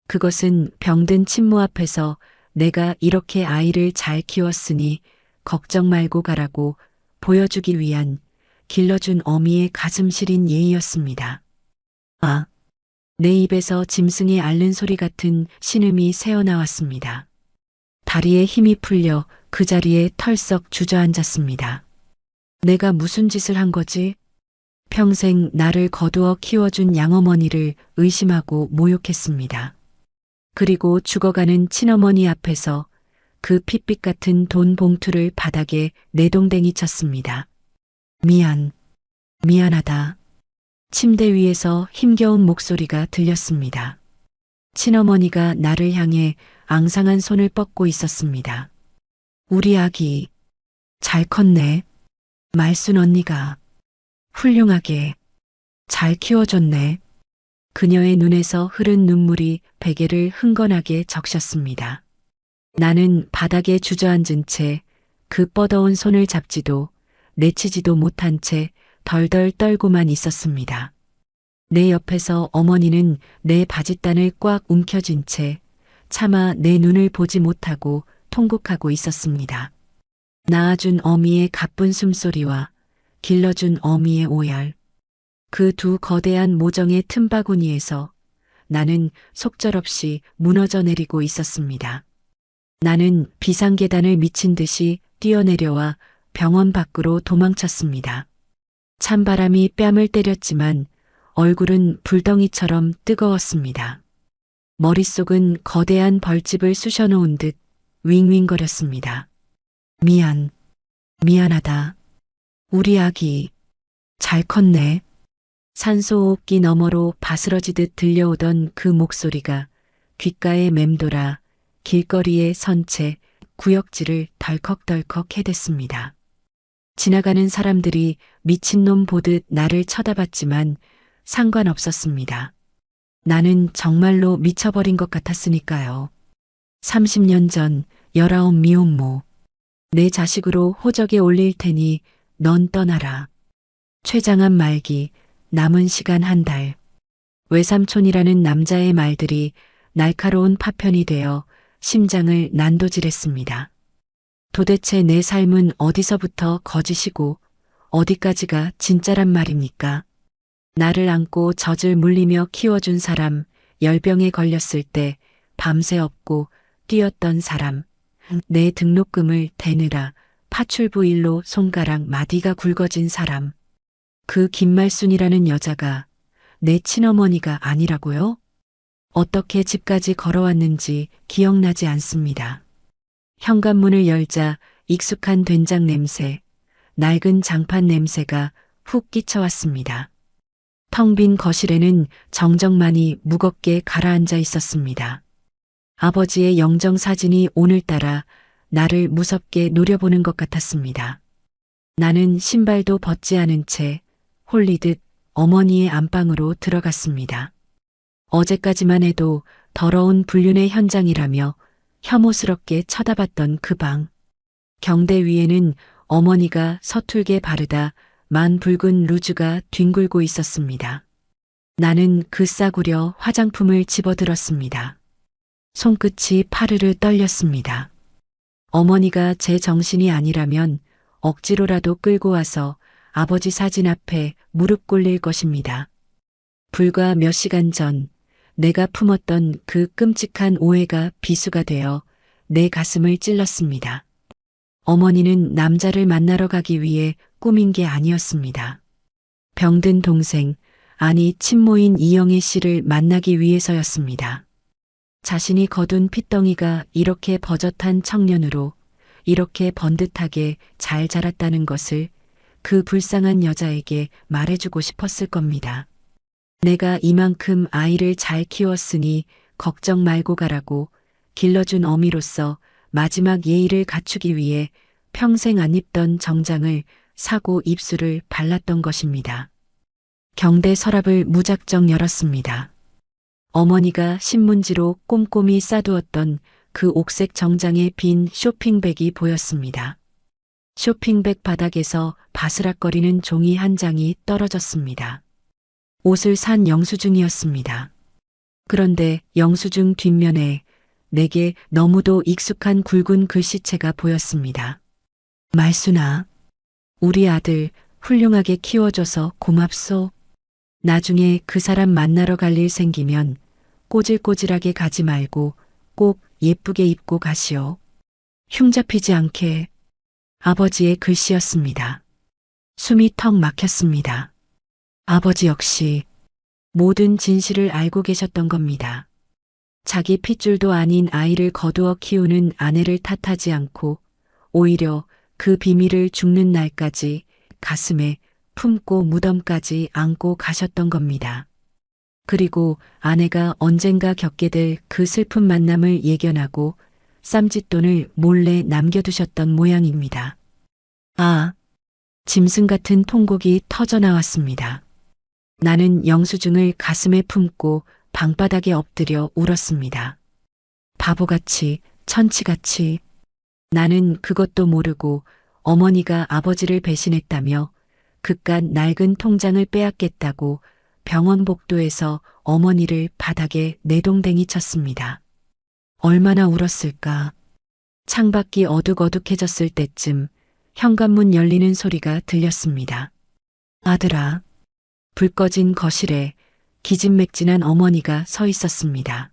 [SPEAKER 2] 그것은 병든 친모 앞에서 내가 이렇게 아이를 잘 키웠으니 걱정 말고 가라고 보여주기 위한 길러준 어미의 가슴 시린 예의였습니다. 아, 내 입에서 짐승이 앓는 소리 같은 신음이 새어나왔습니다. 다리에 힘이 풀려 그 자리에 털썩 주저앉았습니다. 내가 무슨 짓을 한 거지? 평생 나를 거두어 키워준 양어머니를 의심하고 모욕했습니다. 그리고 죽어가는 친어머니 앞에서 그 핏빛 같은 돈 봉투를 바닥에 내동댕이 쳤습니다. 미안하다. 침대 위에서 힘겨운 목소리가 들렸습니다. 친어머니가 나를 향해 앙상한 손을 뻗고 있었습니다. 우리 아기, 잘 컸네. 말순 언니가 훌륭하게 잘 키워줬네. 그녀의 눈에서 흐른 눈물이 베개를 흥건하게 적셨습니다. 나는 바닥에 주저앉은 채 그 뻗어온 손을 잡지도 내치지도 못한 채 덜덜 떨고만 있었습니다. 내 옆에서 어머니는 내 바짓단을 꽉 움켜쥔 채 차마 내 눈을 보지 못하고 통곡하고 있었습니다. 낳아준 어미의 가쁜 숨소리와 길러준 어미의 오열. 그 두 거대한 모정의 틈바구니에서 나는 속절없이 무너져 내리고 있었습니다. 나는 비상계단을 미친 듯이 뛰어내려와 병원 밖으로 도망쳤습니다. 찬바람이 뺨을 때렸지만 얼굴은 불덩이처럼 뜨거웠습니다. 머릿속은 거대한 벌집을 쑤셔놓은 듯 윙윙거렸습니다. 미안하다. 우리 아기, 잘 컸네. 산소호흡기 너머로 바스러지듯 들려오던 그 목소리가 귓가에 맴돌아 길거리에 선 채 구역질을 덜컥덜컥 해댔습니다. 지나가는 사람들이 미친놈 보듯 나를 쳐다봤지만 상관없었습니다. 나는 정말로 미쳐버린 것 같았으니까요. 30년 전 19 미혼모. 내 자식으로 호적에 올릴 테니 넌 떠나라. 췌장암 말기, 남은 시간 한 달. 외삼촌이라는 남자의 말들이 날카로운 파편이 되어 심장을 난도질했습니다. 도대체 내 삶은 어디서부터 거짓이고 어디까지가 진짜란 말입니까? 나를 안고 젖을 물리며 키워준 사람, 열병에 걸렸을 때 밤새 업고 뛰었던 사람, 내 등록금을 대느라 파출부 일로 손가락 마디가 굵어진 사람, 그 김말순이라는 여자가 내 친어머니가 아니라고요? 어떻게 집까지 걸어왔는지 기억나지 않습니다. 현관문을 열자 익숙한 된장 냄새, 낡은 장판 냄새가 훅 끼쳐왔습니다. 텅 빈 거실에는 정정만이 무겁게 가라앉아 있었습니다. 아버지의 영정 사진이 오늘따라 나를 무섭게 노려보는 것 같았습니다. 나는 신발도 벗지 않은 채 홀리듯 어머니의 안방으로 들어갔습니다. 어제까지만 해도 더러운 불륜의 현장이라며 혐오스럽게 쳐다봤던 그 방. 경대 위에는 어머니가 서툴게 바르다 만 붉은 루즈가 뒹굴고 있었습니다. 나는 그 싸구려 화장품을 집어들었습니다. 손끝이 파르르 떨렸습니다. 어머니가 제 정신이 아니라면 억지로라도 끌고 와서 아버지 사진 앞에 무릎 꿇릴 것입니다. 불과 몇 시간 전 내가 품었던 그 끔찍한 오해가 비수가 되어 내 가슴을 찔렀습니다. 어머니는 남자를 만나러 가기 위해 꾸민 게 아니었습니다. 병든 동생, 아니 친모인 이영애 씨를 만나기 위해서였습니다. 자신이 거둔 핏덩이가 이렇게 버젓한 청년으로 이렇게 번듯하게 잘 자랐다는 것을 그 불쌍한 여자에게 말해주고 싶었을 겁니다. 내가 이만큼 아이를 잘 키웠으니 걱정 말고 가라고 길러준 어미로서 마지막 예의를 갖추기 위해 평생 안 입던 정장을 사고 입술을 발랐던 것입니다. 경대 서랍을 무작정 열었습니다. 어머니가 신문지로 꼼꼼히 싸두었던 그 옥색 정장의 빈 쇼핑백이 보였습니다. 쇼핑백 바닥에서 바스락거리는 종이 한 장이 떨어졌습니다. 옷을 산 영수증이었습니다. 그런데 영수증 뒷면에 내게 너무도 익숙한 굵은 글씨체가 보였습니다. 말순아, 우리 아들 훌륭하게 키워줘서 고맙소. 나중에 그 사람 만나러 갈 일 생기면 꼬질꼬질하게 가지 말고 꼭 예쁘게 입고 가시오. 흉 잡히지 않게. 아버지의 글씨였습니다. 숨이 턱 막혔습니다. 아버지 역시 모든 진실을 알고 계셨던 겁니다. 자기 핏줄도 아닌 아이를 거두어 키우는 아내를 탓하지 않고 오히려 그 비밀을 죽는 날까지 가슴에 품고 무덤까지 안고 가셨던 겁니다. 그리고 아내가 언젠가 겪게 될 그 슬픈 만남을 예견하고 쌈짓돈을 몰래 남겨두셨던 모양입니다. 아, 짐승 같은 통곡이 터져 나왔습니다. 나는 영수증을 가슴에 품고 방바닥에 엎드려 울었습니다. 바보같이, 천치같이. 나는 그것도 모르고 어머니가 아버지를 배신했다며 그깟 낡은 통장을 빼앗겠다고 병원 복도에서 어머니를 바닥에 내동댕이 쳤습니다. 얼마나 울었을까. 창밖이 어둑어둑해졌을 때쯤 현관문 열리는 소리가 들렸습니다. 아들아. 불 꺼진 거실에 기진맥진한 어머니가 서 있었습니다.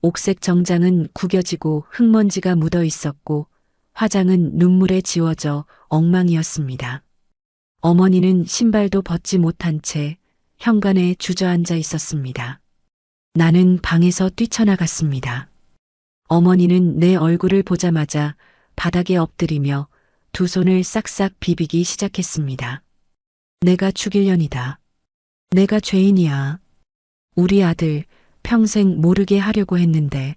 [SPEAKER 2] 옥색 정장은 구겨지고 흙먼지가 묻어 있었고 화장은 눈물에 지워져 엉망이었습니다. 어머니는 신발도 벗지 못한 채 현관에 주저앉아 있었습니다. 나는 방에서 뛰쳐나갔습니다. 어머니는 내 얼굴을 보자마자 바닥에 엎드리며 두 손을 싹싹 비비기 시작했습니다. 내가 죽일년이다. 내가 죄인이야. 우리 아들 평생 모르게 하려고 했는데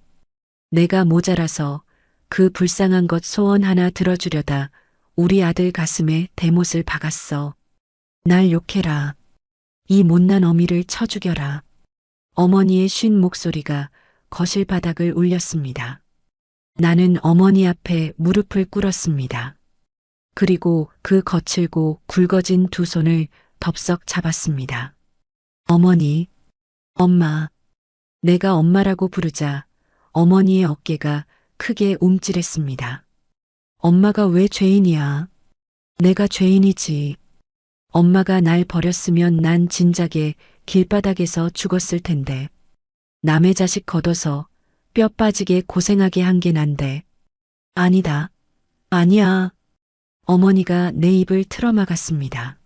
[SPEAKER 2] 내가 모자라서 그 불쌍한 것 소원 하나 들어주려다 우리 아들 가슴에 대못을 박았어. 날 욕해라. 이 못난 어미를 쳐 죽여라. 어머니의 쉰 목소리가 거실 바닥을 울렸습니다. 나는 어머니 앞에 무릎을 꿇었습니다. 그리고 그 거칠고 굵어진 두 손을 덥석 잡았습니다. 어머니, 엄마. 내가 엄마라고 부르자 어머니의 어깨가 크게 움찔했습니다. 엄마가 왜 죄인이야? 내가 죄인이지. 엄마가 날 버렸으면 난 진작에 길바닥에서 죽었을 텐데. 남의 자식 걷어서 뼈 빠지게 고생하게 한 게 난데. 아니다. 아니야. 어머니가 내 입을 틀어막았습니다.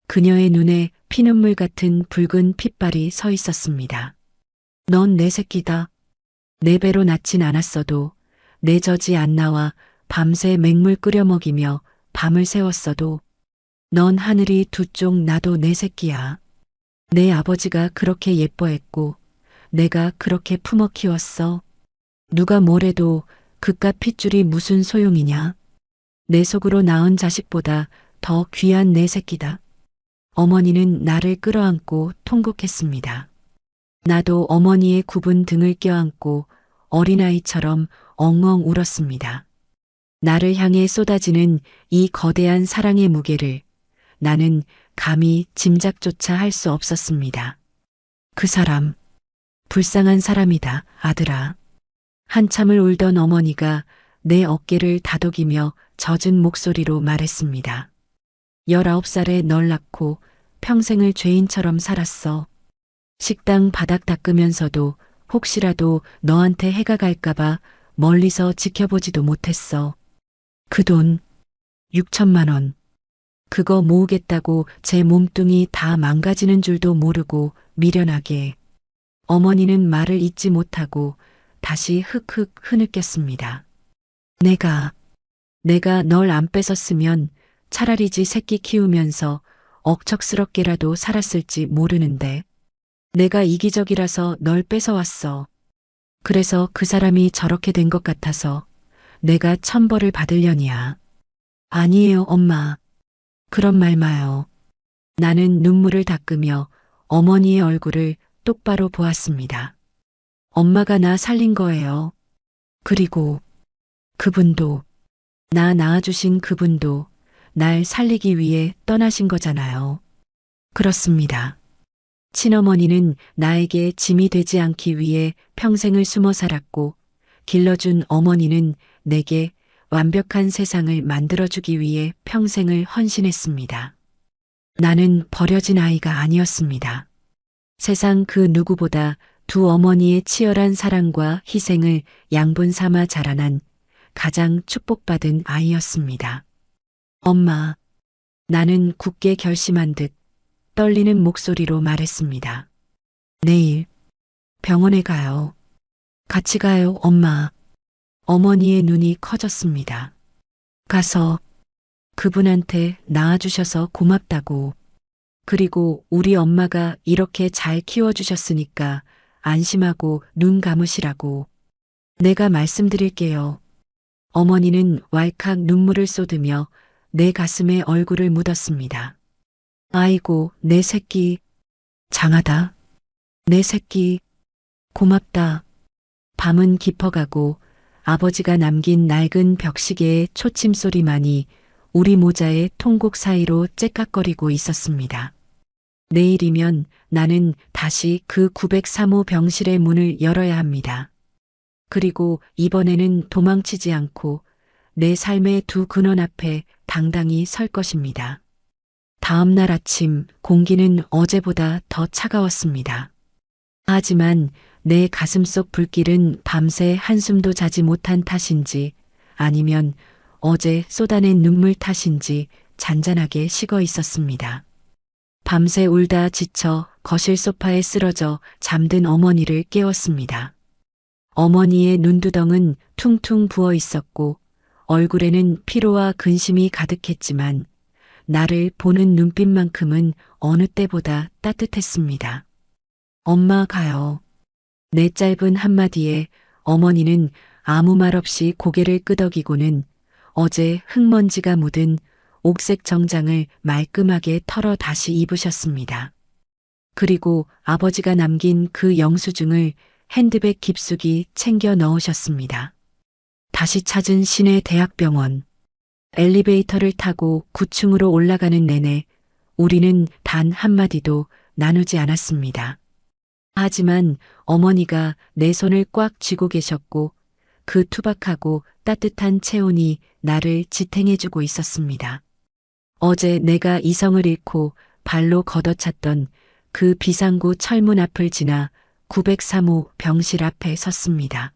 [SPEAKER 2] 그녀의 눈에 피눈물 같은 붉은 핏발이 서 있었습니다. 넌 내 새끼다. 내 배로 낳진 않았어도 내 젖이 안 나와 밤새 맹물 끓여 먹이며 밤을 새웠어도 넌 하늘이 두 쪽 나도 내 새끼야. 내 아버지가 그렇게 예뻐했고 내가 그렇게 품어 키웠어. 누가 뭐래도 그깟 핏줄이 무슨 소용이냐. 내 속으로 낳은 자식보다 더 귀한 내 새끼다. 어머니는 나를 끌어안고 통곡했습니다. 나도 어머니의 굽은 등을 껴안고 어린아이처럼 엉엉 울었습니다. 나를 향해 쏟아지는 이 거대한 사랑의 무게를 나는 감히 짐작조차 할 수 없었습니다. 그 사람, 불쌍한 사람이다, 아들아. 한참을 울던 어머니가 내 어깨를 다독이며 젖은 목소리로 말했습니다. 19살에 널 낳고 평생을 죄인처럼 살았어. 식당 바닥 닦으면서도 혹시라도 너한테 해가 갈까봐 멀리서 지켜보지도 못했어. 그 돈, 6천만 원. 그거 모으겠다고 제 몸뚱이 다 망가지는 줄도 모르고 미련하게. 어머니는 말을 잇지 못하고 다시 흑흑 흐느꼈습니다. 내가 널 안 뺏었으면 차라리 지 새끼 키우면서 억척스럽게라도 살았을지 모르는데. 내가 이기적이라서 널 뺏어왔어. 그래서 그 사람이 저렇게 된 것 같아서 내가 천벌을 받으려니야. 아니에요, 엄마. 그런 말 마요. 나는 눈물을 닦으며 어머니의 얼굴을 똑바로 보았습니다. 엄마가 나 살린 거예요. 그리고 그분도, 나 낳아주신 그분도 날 살리기 위해 떠나신 거잖아요. 그렇습니다. 친어머니는 나에게 짐이 되지 않기 위해 평생을 숨어 살았고, 길러준 어머니는 내게 완벽한 세상을 만들어주기 위해 평생을 헌신했습니다. 나는 버려진 아이가 아니었습니다. 세상 그 누구보다 두 어머니의 치열한 사랑과 희생을 양분 삼아 자라난 가장 축복받은 아이였습니다. 엄마, 나는 굳게 결심한 듯 떨리는 목소리로 말했습니다. 내일 병원에 가요. 같이 가요, 엄마. 어머니의 눈이 커졌습니다. 가서 그분한테 낳아주셔서 고맙다고. 그리고 우리 엄마가 이렇게 잘 키워주셨으니까 안심하고 눈 감으시라고. 내가 말씀드릴게요. 어머니는 왈칵 눈물을 쏟으며 내 가슴에 얼굴을 묻었습니다. 아이고, 내 새끼. 장하다. 내 새끼. 고맙다. 밤은 깊어가고 아버지가 남긴 낡은 벽시계의 초침 소리만이 우리 모자의 통곡 사이로 째깍거리고 있었습니다. 내일이면 나는 다시 그 903호 병실의 문을 열어야 합니다. 그리고 이번에는 도망치지 않고 내 삶의 두 근원 앞에 당당히 설 것입니다. 다음 날 아침 공기는 어제보다 더 차가웠습니다. 하지만 내 가슴속 불길은 밤새 한숨도 자지 못한 탓인지 아니면 어제 쏟아낸 눈물 탓인지 잔잔하게 식어 있었습니다. 밤새 울다 지쳐 거실 소파에 쓰러져 잠든 어머니를 깨웠습니다. 어머니의 눈두덩은 퉁퉁 부어 있었고 얼굴에는 피로와 근심이 가득했지만 나를 보는 눈빛만큼은 어느 때보다 따뜻했습니다. 엄마 가요. 내 짧은 한마디에 어머니는 아무 말 없이 고개를 끄덕이고는 어제 흙먼지가 묻은 옥색 정장을 말끔하게 털어 다시 입으셨습니다. 그리고 아버지가 남긴 그 영수증을 핸드백 깊숙이 챙겨 넣으셨습니다. 다시 찾은 시내 대학병원. 엘리베이터를 타고 9층으로 올라가는 내내 우리는 단 한마디도 나누지 않았습니다. 하지만 어머니가 내 손을 꽉 쥐고 계셨고 그 투박하고 따뜻한 체온이 나를 지탱해주고 있었습니다. 어제 내가 이성을 잃고 발로 걷어찼던 그 비상구 철문 앞을 지나 903호 병실 앞에 섰습니다.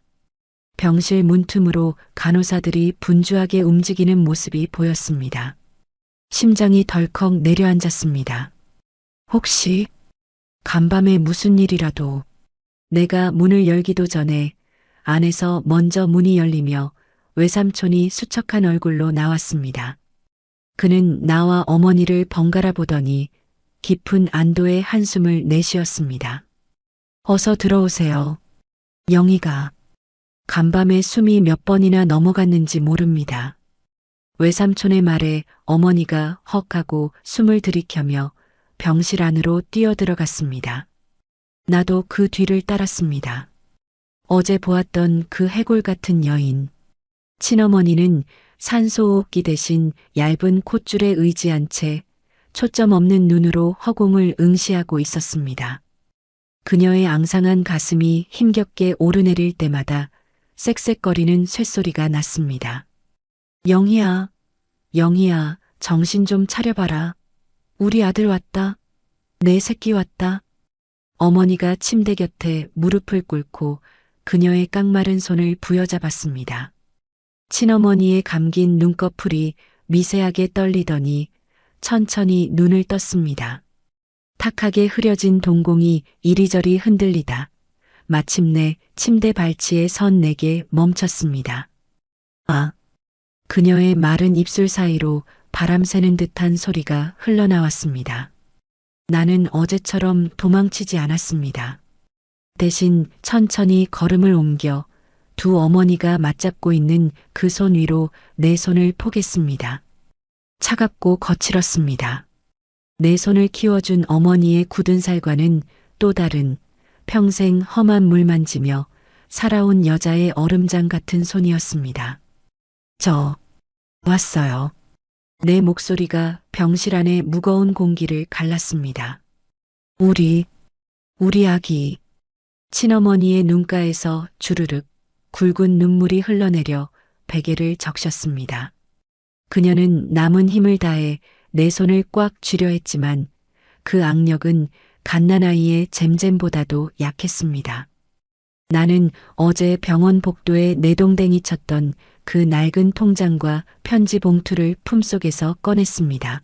[SPEAKER 2] 병실 문틈으로 간호사들이 분주하게 움직이는 모습이 보였습니다. 심장이 덜컥 내려앉았습니다. 혹시 간밤에 무슨 일이라도. 내가 문을 열기도 전에 안에서 먼저 문이 열리며 외삼촌이 수척한 얼굴로 나왔습니다. 그는 나와 어머니를 번갈아 보더니 깊은 안도의 한숨을 내쉬었습니다. 어서 들어오세요. 영희가. 간밤에 숨이 몇 번이나 넘어갔는지 모릅니다. 외삼촌의 말에 어머니가 헉하고 숨을 들이켜며 병실 안으로 뛰어들어갔습니다. 나도 그 뒤를 따랐습니다. 어제 보았던 그 해골 같은 여인. 친어머니는 산소호흡기 대신 얇은 콧줄에 의지한 채 초점 없는 눈으로 허공을 응시하고 있었습니다. 그녀의 앙상한 가슴이 힘겹게 오르내릴 때마다 쌕쌕거리는 쇳소리가 났습니다. 영희야, 영희야, 정신 좀 차려봐라. 우리 아들 왔다. 내 새끼 왔다. 어머니가 침대 곁에 무릎을 꿇고 그녀의 깡마른 손을 부여잡았습니다. 친어머니의 감긴 눈꺼풀이 미세하게 떨리더니 천천히 눈을 떴습니다. 탁하게 흐려진 동공이 이리저리 흔들리다 마침내 침대 발치에 선 내게 멈췄습니다. 아! 그녀의 마른 입술 사이로 바람 새는 듯한 소리가 흘러나왔습니다. 나는 어제처럼 도망치지 않았습니다. 대신 천천히 걸음을 옮겨 두 어머니가 맞잡고 있는 그 손 위로 내 손을 포겠습니다. 차갑고 거칠었습니다. 내 손을 키워준 어머니의 굳은 살과는 또 다른 평생 험한 물 만지며 살아온 여자의 얼음장 같은 손이었습니다. 저 왔어요. 내 목소리가 병실 안의 무거운 공기를 갈랐습니다. 우리 아기. 친어머니의 눈가에서 주르륵 굵은 눈물이 흘러내려 베개를 적셨습니다. 그녀는 남은 힘을 다해 내 손을 꽉 쥐려 했지만 그 악력은 갓난아이의 잼잼보다도 약했습니다. 나는 어제 병원 복도에 내동댕이 쳤던 그 낡은 통장과 편지 봉투를 품속에서 꺼냈습니다.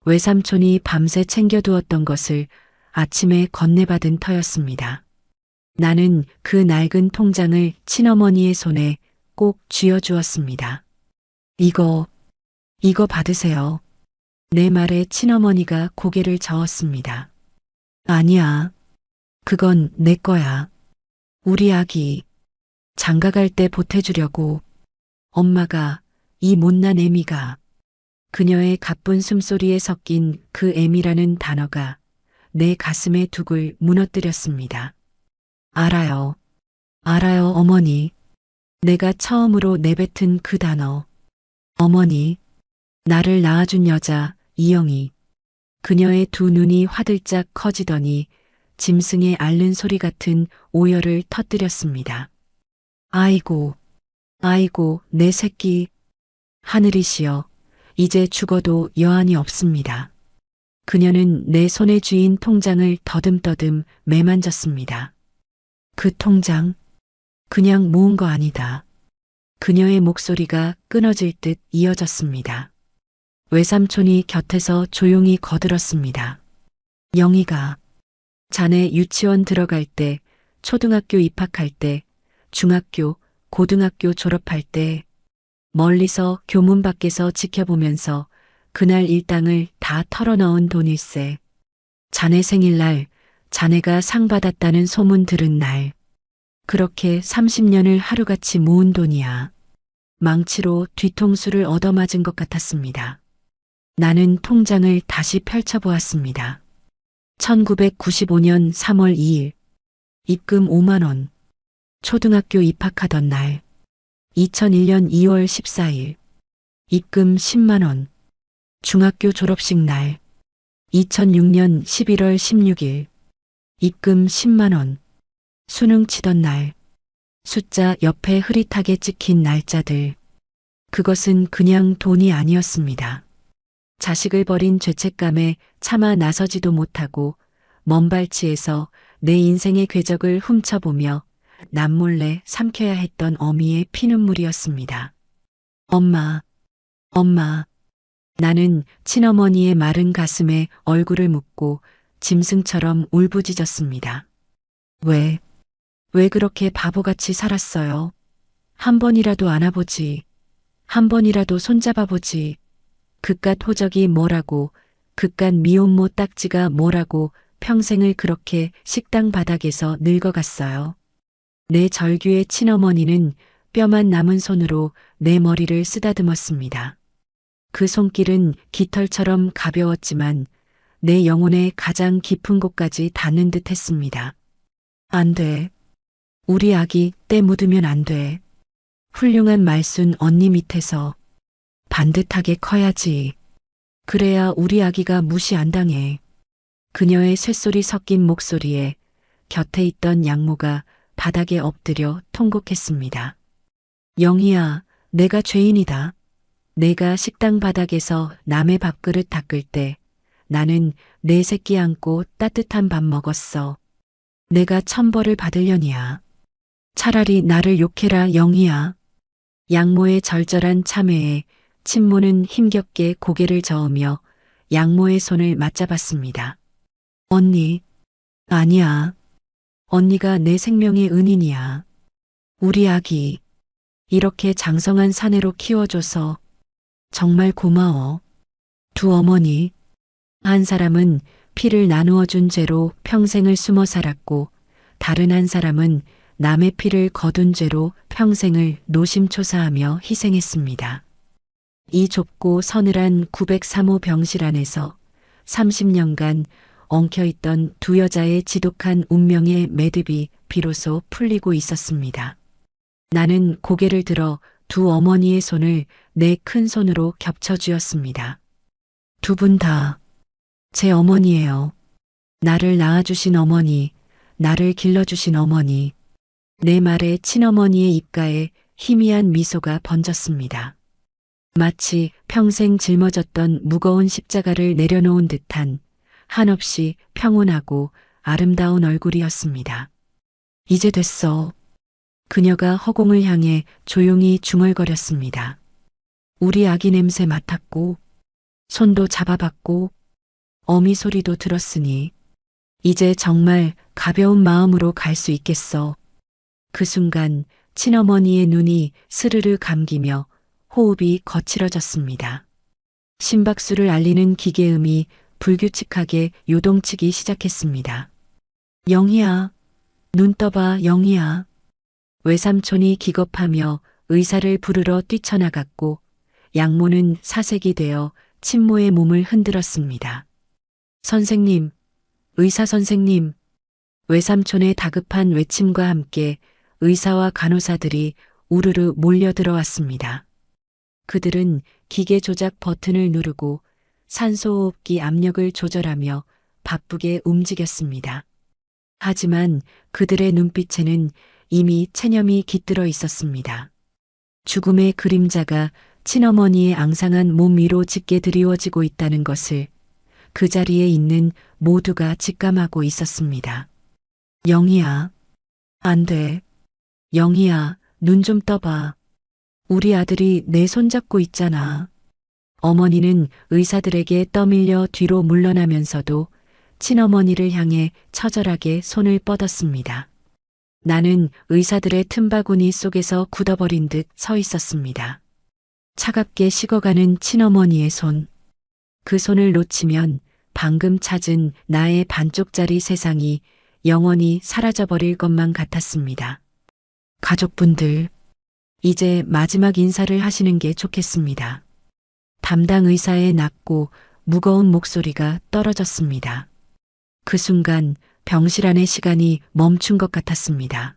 [SPEAKER 2] 외삼촌이 밤새 챙겨두었던 것을 아침에 건네받은 터였습니다. 나는 그 낡은 통장을 친어머니의 손에 꼭 쥐어주었습니다. 이거 받으세요. 내 말에 친어머니가 고개를 저었습니다. 아니야. 그건 내 거야. 우리 아기. 장가갈 때 보태주려고. 엄마가, 이 못난 애미가. 그녀의 가쁜 숨소리에 섞인 그 애미라는 단어가 내 가슴의 둑을 무너뜨렸습니다. 알아요. 알아요, 어머니. 내가 처음으로 내뱉은 그 단어. 어머니. 나를 낳아준 여자, 이영희. 그녀의 두 눈이 화들짝 커지더니 짐승의 앓는 소리 같은 오열을 터뜨렸습니다. 아이고, 아이고, 내 새끼. 하늘이시여, 이제 죽어도 여한이 없습니다. 그녀는 내 손에 쥐인 통장을 더듬더듬 매만졌습니다. 그 통장, 그냥 모은 거 아니다. 그녀의 목소리가 끊어질 듯 이어졌습니다. 외삼촌이 곁에서 조용히 거들었습니다. 영희가, 자네 유치원 들어갈 때, 초등학교 입학할 때, 중학교, 고등학교 졸업할 때, 멀리서 교문 밖에서 지켜보면서 그날 일당을 다 털어넣은 돈일세. 자네 생일날 자네가 상 받았다는 소문 들은 날. 그렇게 30년을 하루같이 모은 돈이야. 망치로 뒤통수를 얻어맞은 것 같았습니다. 나는 통장을 다시 펼쳐보았습니다. 1995년 3월 2일. 입금 5만 원. 초등학교 입학하던 날. 2001년 2월 14일. 입금 10만 원. 중학교 졸업식 날. 2006년 11월 16일. 입금 10만 원. 수능 치던 날. 숫자 옆에 흐릿하게 찍힌 날짜들. 그것은 그냥 돈이 아니었습니다. 자식을 버린 죄책감에 차마 나서지도 못하고 먼발치에서 내 인생의 궤적을 훔쳐보며 남몰래 삼켜야 했던 어미의 피눈물이었습니다. 엄마, 엄마. 나는 친어머니의 마른 가슴에 얼굴을 묻고 짐승처럼 울부짖었습니다. 왜 그렇게 바보같이 살았어요? 한 번이라도 안아보지. 한 번이라도 손잡아보지. 그깟 호적이 뭐라고, 그깟 미혼모 딱지가 뭐라고 평생을 그렇게 식당 바닥에서 늙어갔어요. 내 절규의 친어머니는 뼈만 남은 손으로 내 머리를 쓰다듬었습니다. 그 손길은 깃털처럼 가벼웠지만 내 영혼의 가장 깊은 곳까지 닿는 듯 했습니다. 안 돼. 우리 아기 때 묻으면 안 돼. 훌륭한 말순 언니 밑에서 반듯하게 커야지. 그래야 우리 아기가 무시 안 당해. 그녀의 쇳소리 섞인 목소리에 곁에 있던 양모가 바닥에 엎드려 통곡했습니다. 영희야, 내가 죄인이다. 내가 식당 바닥에서 남의 밥그릇 닦을 때 나는 내 새끼 안고 따뜻한 밥 먹었어. 내가 천벌을 받으려니야. 차라리 나를 욕해라, 영희야. 양모의 절절한 참회에 친모는 힘겹게 고개를 저으며 양모의 손을 맞잡았습니다. 언니, 아니야. 언니가 내 생명의 은인이야. 우리 아기, 이렇게 장성한 사내로 키워줘서 정말 고마워. 두 어머니, 한 사람은 피를 나누어 준 죄로 평생을 숨어 살았고 다른 한 사람은 남의 피를 거둔 죄로 평생을 노심초사하며 희생했습니다. 이 좁고 서늘한 903호 병실 안에서 30년간 엉켜있던 두 여자의 지독한 운명의 매듭이 비로소 풀리고 있었습니다. 나는 고개를 들어 두 어머니의 손을 내 큰 손으로 겹쳐쥐었습니다. 두 분 다 제 어머니예요. 나를 낳아주신 어머니, 나를 길러주신 어머니. 내 말에 친어머니의 입가에 희미한 미소가 번졌습니다. 마치 평생 짊어졌던 무거운 십자가를 내려놓은 듯한 한없이 평온하고 아름다운 얼굴이었습니다. 이제 됐어. 그녀가 허공을 향해 조용히 중얼거렸습니다. 우리 아기 냄새 맡았고, 손도 잡아봤고, 어미 소리도 들었으니, 이제 정말 가벼운 마음으로 갈 수 있겠어. 그 순간 친어머니의 눈이 스르르 감기며 호흡이 거칠어졌습니다. 심박수를 알리는 기계음이 불규칙하게 요동치기 시작했습니다. 영희야, 눈 떠봐, 영희야. 외삼촌이 기겁하며 의사를 부르러 뛰쳐나갔고 양모는 사색이 되어 친모의 몸을 흔들었습니다. 선생님, 의사 선생님. 외삼촌의 다급한 외침과 함께 의사와 간호사들이 우르르 몰려들어왔습니다. 그들은 기계 조작 버튼을 누르고 산소호흡기 압력을 조절하며 바쁘게 움직였습니다. 하지만 그들의 눈빛에는 이미 체념이 깃들어 있었습니다. 죽음의 그림자가 친어머니의 앙상한 몸 위로 짙게 드리워지고 있다는 것을 그 자리에 있는 모두가 직감하고 있었습니다. 영희야, 안 돼. 영희야, 눈 좀 떠봐. 우리 아들이 내 손 잡고 있잖아. 어머니는 의사들에게 떠밀려 뒤로 물러나면서도 친어머니를 향해 처절하게 손을 뻗었습니다. 나는 의사들의 틈바구니 속에서 굳어버린 듯 서 있었습니다. 차갑게 식어가는 친어머니의 손. 그 손을 놓치면 방금 찾은 나의 반쪽짜리 세상이 영원히 사라져버릴 것만 같았습니다. 가족분들, 이제 마지막 인사를 하시는 게 좋겠습니다. 담당 의사의 낮고 무거운 목소리가 떨어졌습니다. 그 순간 병실 안의 시간이 멈춘 것 같았습니다.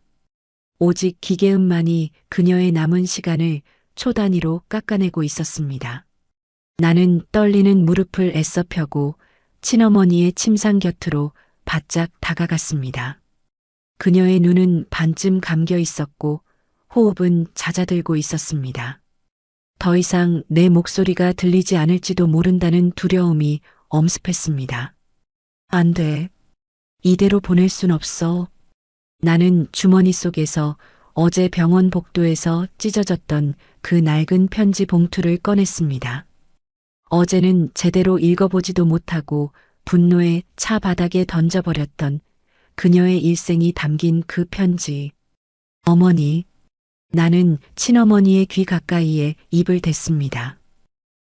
[SPEAKER 2] 오직 기계음만이 그녀의 남은 시간을 초 단위로 깎아내고 있었습니다. 나는 떨리는 무릎을 애써 펴고 친어머니의 침상 곁으로 바짝 다가갔습니다. 그녀의 눈은 반쯤 감겨 있었고 호흡은 잦아들고 있었습니다. 더 이상 내 목소리가 들리지 않을지도 모른다는 두려움이 엄습했습니다. 안 돼. 이대로 보낼 순 없어. 나는 주머니 속에서 어제 병원 복도에서 찢어졌던 그 낡은 편지 봉투를 꺼냈습니다. 어제는 제대로 읽어보지도 못하고 분노에 차 바닥에 던져버렸던 그녀의 일생이 담긴 그 편지. 어머니. 나는 친어머니의 귀 가까이에 입을 댔습니다.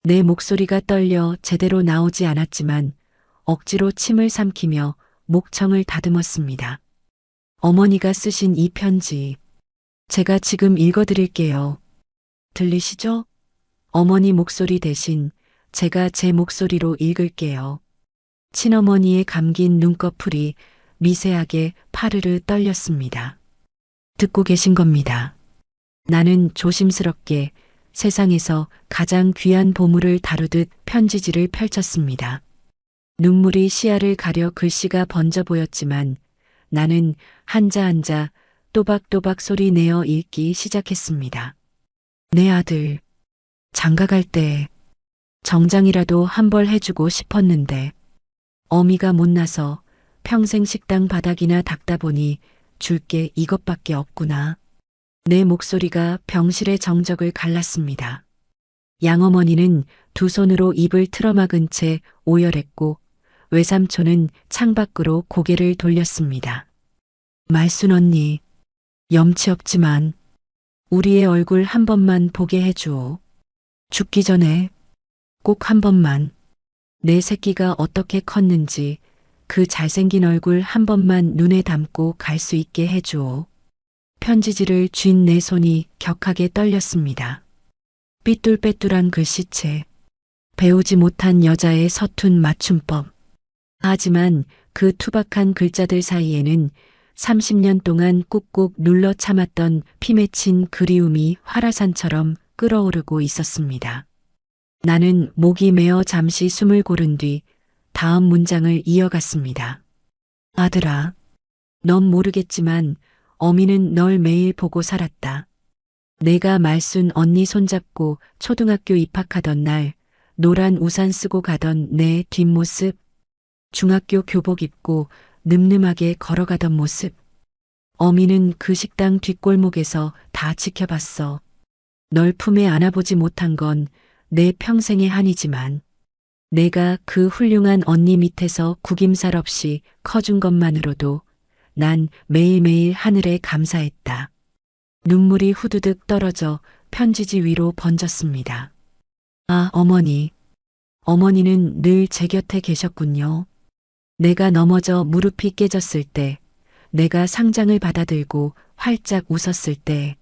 [SPEAKER 2] 내 목소리가 떨려 제대로 나오지 않았지만 억지로 침을 삼키며 목청을 다듬었습니다. 어머니가 쓰신 이 편지, 제가 지금 읽어드릴게요. 들리시죠? 어머니 목소리 대신 제가 제 목소리로 읽을게요. 친어머니의 감긴 눈꺼풀이 미세하게 파르르 떨렸습니다. 듣고 계신 겁니다. 나는 조심스럽게 세상에서 가장 귀한 보물을 다루듯 편지지를 펼쳤습니다. 눈물이 시야를 가려 글씨가 번져 보였지만 나는 한자 한자 또박또박 소리 내어 읽기 시작했습니다. 내 아들, 장가갈 때 정장이라도 한 벌 해주고 싶었는데 어미가 못나서 평생 식당 바닥이나 닦다 보니 줄 게 이것밖에 없구나. 내 목소리가 병실의 정적을 갈랐습니다. 양어머니는 두 손으로 입을 틀어막은 채 오열했고 외삼촌은 창밖으로 고개를 돌렸습니다. 말순 언니, 염치 없지만 우리의 얼굴 한 번만 보게 해주오. 죽기 전에 꼭 한 번만 내 새끼가 어떻게 컸는지 그 잘생긴 얼굴 한 번만 눈에 담고 갈 수 있게 해주오. 편지지를 쥔 내 손이 격하게 떨렸습니다. 삐뚤빼뚤한 글씨체, 배우지 못한 여자의 서툰 맞춤법. 하지만 그 투박한 글자들 사이에는 30년 동안 꾹꾹 눌러 참았던 피 맺힌 그리움이 활화산처럼 끓어오르고 있었습니다. 나는 목이 메어 잠시 숨을 고른 뒤 다음 문장을 이어갔습니다. 아들아, 넌 모르겠지만 어미는 널 매일 보고 살았다. 내가 말순 언니 손잡고 초등학교 입학하던 날 노란 우산 쓰고 가던 내 뒷모습, 중학교 교복 입고 늠름하게 걸어가던 모습. 어미는 그 식당 뒷골목에서 다 지켜봤어. 널 품에 안아보지 못한 건 내 평생의 한이지만 내가 그 훌륭한 언니 밑에서 구김살 없이 커준 것만으로도 난 매일매일 하늘에 감사했다. 눈물이 후두둑 떨어져 편지지 위로 번졌습니다. 아, 어머니. 어머니는 늘 제 곁에 계셨군요. 내가 넘어져 무릎이 깨졌을 때, 내가 상장을 받아들고 활짝 웃었을 때,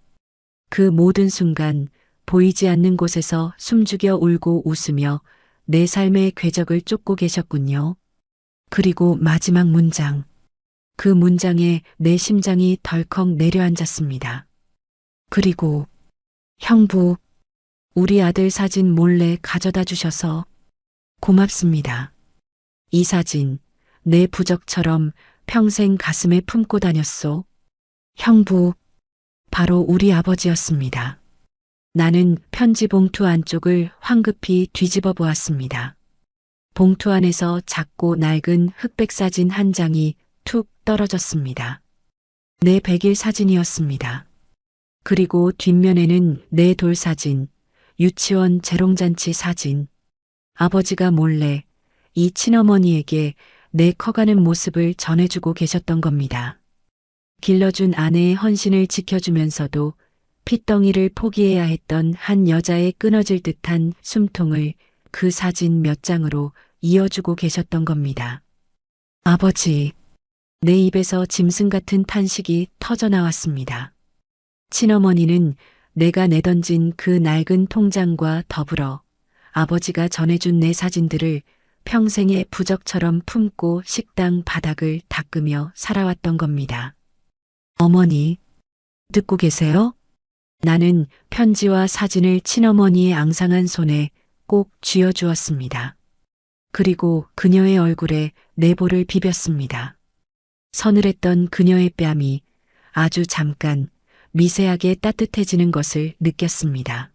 [SPEAKER 2] 그 모든 순간 보이지 않는 곳에서 숨죽여 울고 웃으며 내 삶의 궤적을 쫓고 계셨군요. 그리고 마지막 문장. 그 문장에 내 심장이 덜컥 내려앉았습니다. 그리고 형부, 우리 아들 사진 몰래 가져다 주셔서 고맙습니다. 이 사진, 내 부적처럼 평생 가슴에 품고 다녔소. 형부, 바로 우리 아버지였습니다. 나는 편지 봉투 안쪽을 황급히 뒤집어 보았습니다. 봉투 안에서 작고 낡은 흑백 사진 한 장이 툭 떨어졌습니다. 내 100일 사진이었습니다. 그리고 뒷면에는 내 돌사진, 유치원 재롱잔치 사진, 아버지가 몰래 이 친어머니에게 내 커가는 모습을 전해주고 계셨던 겁니다. 길러준 아내의 헌신을 지켜주면서도 핏덩이를 포기해야 했던 한 여자의 끊어질 듯한 숨통을 그 사진 몇 장으로 이어주고 계셨던 겁니다. 아버지, 내 입에서 짐승 같은 탄식이 터져 나왔습니다. 친어머니는 내가 내던진 그 낡은 통장과 더불어 아버지가 전해준 내 사진들을 평생의 부적처럼 품고 식당 바닥을 닦으며 살아왔던 겁니다. 어머니, 듣고 계세요? 나는 편지와 사진을 친어머니의 앙상한 손에 꼭 쥐어주었습니다. 그리고 그녀의 얼굴에 내 볼을 비볐습니다. 서늘했던 그녀의 뺨이 아주 잠깐 미세하게 따뜻해지는 것을 느꼈습니다.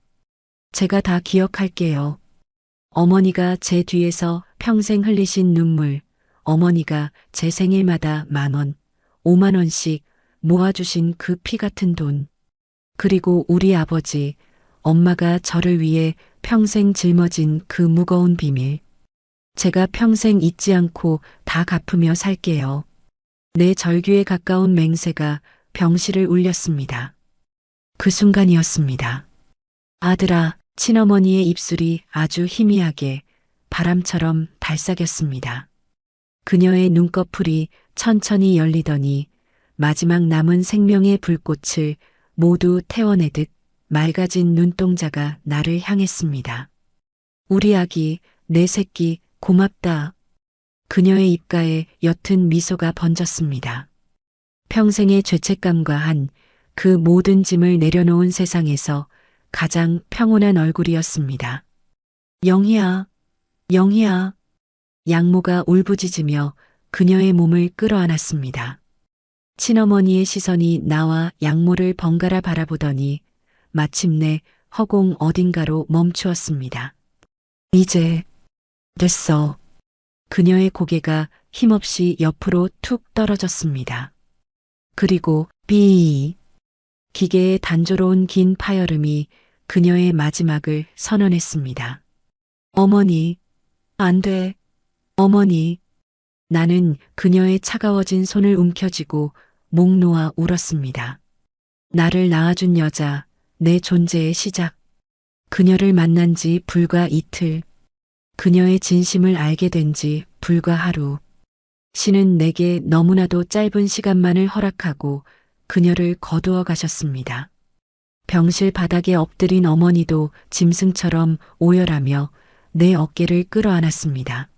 [SPEAKER 2] 제가 다 기억할게요. 어머니가 제 뒤에서 평생 흘리신 눈물, 어머니가 제 생일마다 10,000원, 50,000원씩 모아주신 그 피 같은 돈, 그리고 우리 아버지, 엄마가 저를 위해 평생 짊어진 그 무거운 비밀. 제가 평생 잊지 않고 다 갚으며 살게요. 내 절규에 가까운 맹세가 병실을 울렸습니다. 그 순간이었습니다. 아들아, 친어머니의 입술이 아주 희미하게 바람처럼 달싹였습니다. 그녀의 눈꺼풀이 천천히 열리더니 마지막 남은 생명의 불꽃을 모두 태워내듯 맑아진 눈동자가 나를 향했습니다. 우리 아기, 내 새끼, 고맙다. 그녀의 입가에 옅은 미소가 번졌습니다. 평생의 죄책감과 한 그 모든 짐을 내려놓은 세상에서 가장 평온한 얼굴이었습니다. 영희야, 영희야. 양모가 울부짖으며 그녀의 몸을 끌어안았습니다. 친어머니의 시선이 나와 양모를 번갈아 바라보더니 마침내 허공 어딘가로 멈추었습니다. 이제 됐어. 그녀의 고개가 힘없이 옆으로 툭 떨어졌습니다. 그리고 삐. 기계의 단조로운 긴 파열음이 그녀의 마지막을 선언했습니다. 어머니, 안 돼. 어머니. 나는 그녀의 차가워진 손을 움켜쥐고 목 놓아 울었습니다. 나를 낳아준 여자, 내 존재의 시작. 그녀를 만난 지 불과 이틀. 그녀의 진심을 알게 된 지 불과 하루. 신은 내게 너무나도 짧은 시간만을 허락하고 그녀를 거두어 가셨습니다. 병실 바닥에 엎드린 어머니도 짐승처럼 오열하며 내 어깨를 끌어안았습니다.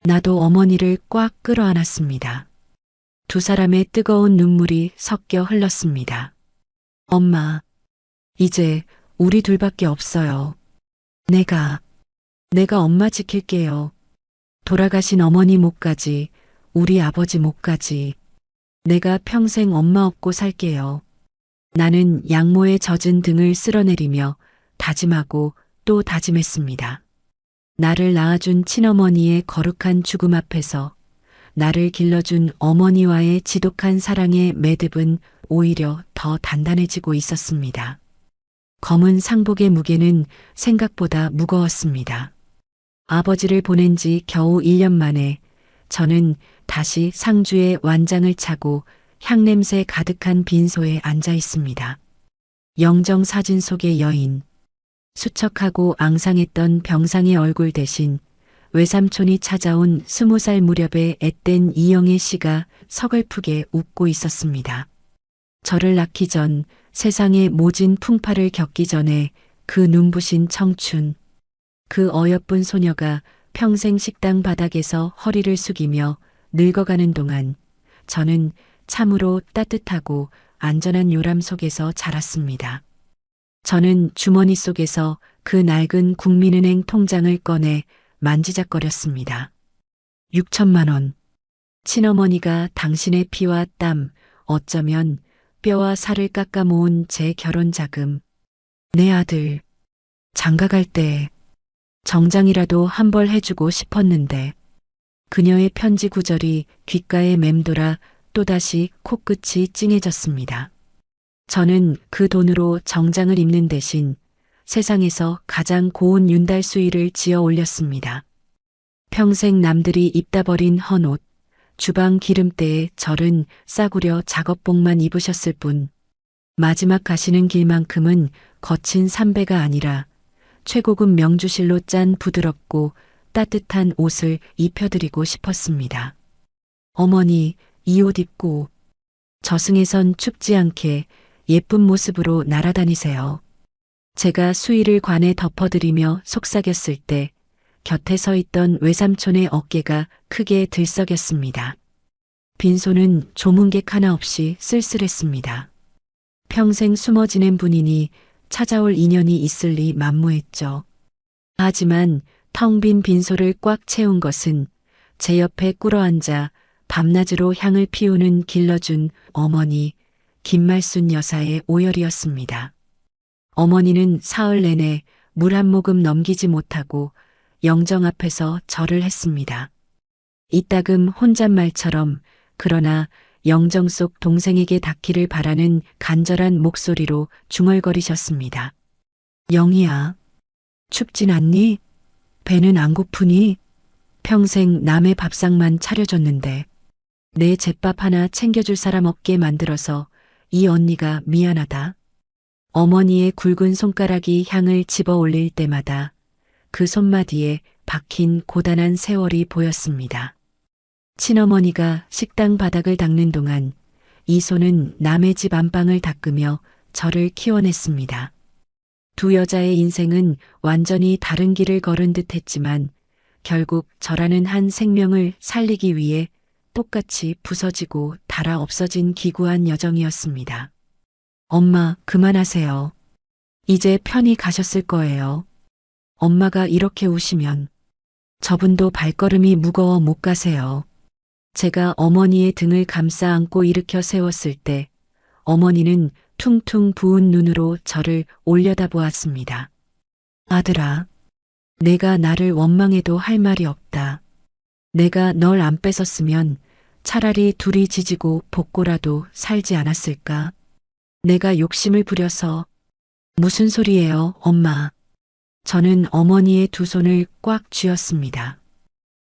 [SPEAKER 2] 나도 어머니를 꽉 끌어안았습니다. 두 사람의 뜨거운 눈물이 섞여 흘렀습니다. 엄마, 이제 우리 둘밖에 없어요. 내가 엄마 지킬게요. 돌아가신 어머니 목까지, 우리 아버지 목까지. 내가 평생 엄마 없고 살게요. 나는 양모의 젖은 등을 쓸어내리며 다짐하고 또 다짐했습니다. 나를 낳아준 친어머니의 거룩한 죽음 앞에서 나를 길러준 어머니와의 지독한 사랑의 매듭은 오히려 더 단단해지고 있었습니다. 검은 상복의 무게는 생각보다 무거웠습니다. 아버지를 보낸 지 겨우 1년 만에 저는 다시 상주의 완장을 차고 향냄새 가득한 빈소에 앉아 있습니다. 영정 사진 속의 여인, 수척하고 앙상했던 병상의 얼굴 대신 외삼촌이 찾아온 20살 무렵의 앳된 이영애 씨가 서글프게 웃고 있었습니다. 저를 낳기 전 세상의 모진 풍파를 겪기 전에 그 눈부신 청춘, 그 어여쁜 소녀가 평생 식당 바닥에서 허리를 숙이며 늙어가는 동안 저는 참으로 따뜻하고 안전한 요람 속에서 자랐습니다. 저는 주머니 속에서 그 낡은 국민은행 통장을 꺼내 만지작거렸습니다. 6천만 원. 친어머니가 당신의 피와 땀, 어쩌면 뼈와 살을 깎아 모은 제 결혼 자금. 내 아들, 장가갈 때 정장이라도 한 벌 해주고 싶었는데 그녀의 편지 구절이 귓가에 맴돌아 또다시 코끝이 찡해졌습니다. 저는 그 돈으로 정장을 입는 대신 세상에서 가장 고운 윤달 수의를 지어 올렸습니다. 평생 남들이 입다 버린 헌옷, 주방 기름때에 절은 싸구려 작업복만 입으셨을 뿐 마지막 가시는 길만큼은 거친 삼배가 아니라 최고급 명주실로 짠 부드럽고 따뜻한 옷을 입혀드리고 싶었습니다. 어머니, 이 옷 입고 저승에선 춥지 않게 예쁜 모습으로 날아다니세요. 제가 수의를 관에 덮어드리며 속삭였을 때 곁에 서 있던 외삼촌의 어깨가 크게 들썩였습니다. 빈소는 조문객 하나 없이 쓸쓸했습니다. 평생 숨어 지낸 분이니 찾아올 인연이 있을 리 만무했죠. 하지만 텅 빈 빈소를 꽉 채운 것은 제 옆에 꿇어앉아 밤낮으로 향을 피우는 길러준 어머니 김말순 여사의 오열이었습니다. 어머니는 사흘 내내 물 한 모금 넘기지 못하고 영정 앞에서 절을 했습니다. 이따금 혼잣말처럼 그러나 영정 속 동생에게 닿기를 바라는 간절한 목소리로 중얼거리셨습니다. 영희야, 춥진 않니? 배는 안 고프니? 평생 남의 밥상만 차려줬는데 내 잿밥 하나 챙겨줄 사람 없게 만들어서 이 언니가 미안하다. 어머니의 굵은 손가락이 향을 집어 올릴 때마다 그 손마디에 박힌 고단한 세월이 보였습니다. 친어머니가 식당 바닥을 닦는 동안 이 손은 남의 집 안방을 닦으며 저를 키워냈습니다. 두 여자의 인생은 완전히 다른 길을 걸은 듯 했지만 결국 저라는 한 생명을 살리기 위해 똑같이 부서지고 닳아 없어진 기구한 여정이었습니다. 엄마, 그만하세요. 이제 편히 가셨을 거예요. 엄마가 이렇게 우시면 저분도 발걸음이 무거워 못 가세요. 제가 어머니의 등을 감싸 안고 일으켜 세웠을 때 어머니는 퉁퉁 부은 눈으로 저를 올려다보았습니다. 아들아, 내가 나를 원망해도 할 말이 없다. 내가 널 안 뺏었으면 차라리 둘이 지지고 볶고라도 살지 않았을까? 내가 욕심을 부려서. 무슨 소리예요, 엄마? 저는 어머니의 두 손을 꽉 쥐었습니다.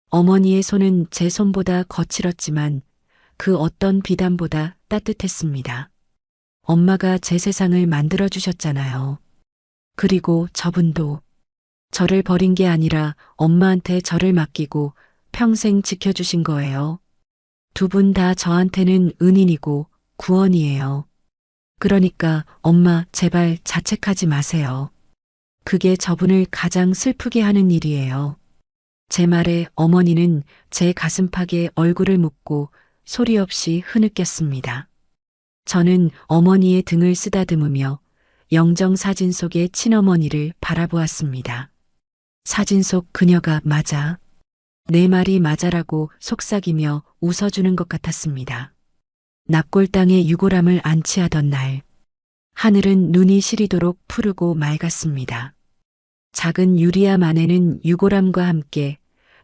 [SPEAKER 2] 어머니의 손은 제 손보다 거칠었지만 그 어떤 비단보다 따뜻했습니다. 엄마가 제 세상을 만들어주셨잖아요. 그리고 저분도 저를 버린 게 아니라 엄마한테 저를 맡기고 평생 지켜주신 거예요. 두 분 다 저한테는 은인이고 구원이에요. 그러니까 엄마 제발 자책하지 마세요. 그게 저분을 가장 슬프게 하는 일이에요. 제 말에 어머니는 제 가슴팍에 얼굴을 묻고 소리 없이 흐느꼈습니다. 저는 어머니의 등을 쓰다듬으며 영정 사진 속의 친어머니를 바라보았습니다. 사진 속 그녀가 맞아. 내 말이 맞아라고 속삭이며 웃어주는 것 같았습니다. 납골 땅에 유골함을 안치하던 날, 하늘은 눈이 시리도록 푸르고 맑았습니다. 작은 유리암 안에는 유골함과 함께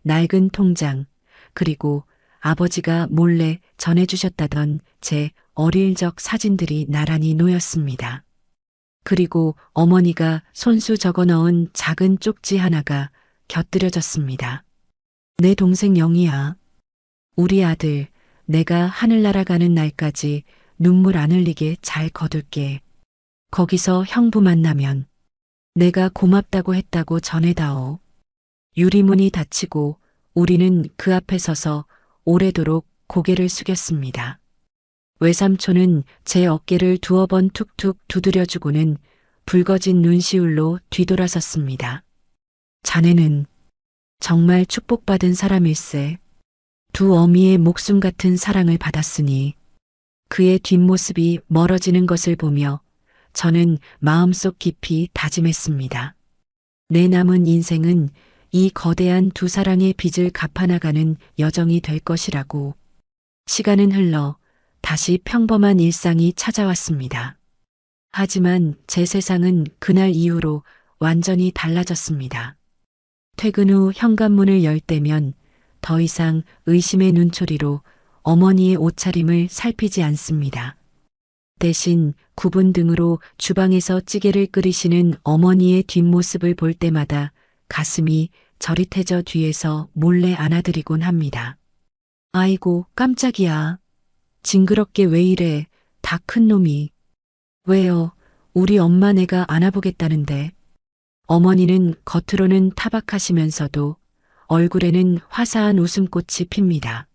[SPEAKER 2] 낡은 통장, 그리고 아버지가 몰래 전해주셨다던 제 어릴 적 사진들이 나란히 놓였습니다. 그리고 어머니가 손수 적어 넣은 작은 쪽지 하나가 곁들여졌습니다. 내 동생 영희야. 우리 아들, 내가 하늘나라 가는 날까지 눈물 안 흘리게 잘 거둘게. 거기서 형부 만나면 내가 고맙다고 했다고 전해다오. 유리문이 닫히고 우리는 그 앞에 서서 오래도록 고개를 숙였습니다. 외삼촌은 제 어깨를 두어 번 툭툭 두드려주고는 붉어진 눈시울로 뒤돌아섰습니다. 자네는 정말 축복받은 사람일세. 두 어미의 목숨 같은 사랑을 받았으니 그의 뒷모습이 멀어지는 것을 보며 저는 마음속 깊이 다짐했습니다. 내 남은 인생은 이 거대한 두 사랑의 빚을 갚아나가는 여정이 될 것이라고. 시간은 흘러 다시 평범한 일상이 찾아왔습니다. 하지만 제 세상은 그날 이후로 완전히 달라졌습니다. 퇴근 후 현관문을 열 때면 더 이상 의심의 눈초리로 어머니의 옷차림을 살피지 않습니다. 대신 굽은 등으로 주방에서 찌개를 끓이시는 어머니의 뒷모습을 볼 때마다 가슴이 저릿해져 뒤에서 몰래 안아드리곤 합니다. 아이고 깜짝이야. 징그럽게 왜 이래. 다 큰 놈이. 왜요? 우리 엄마 내가 안아보겠다는데. 어머니는 겉으로는 타박하시면서도 얼굴에는 화사한 웃음꽃이 핍니다.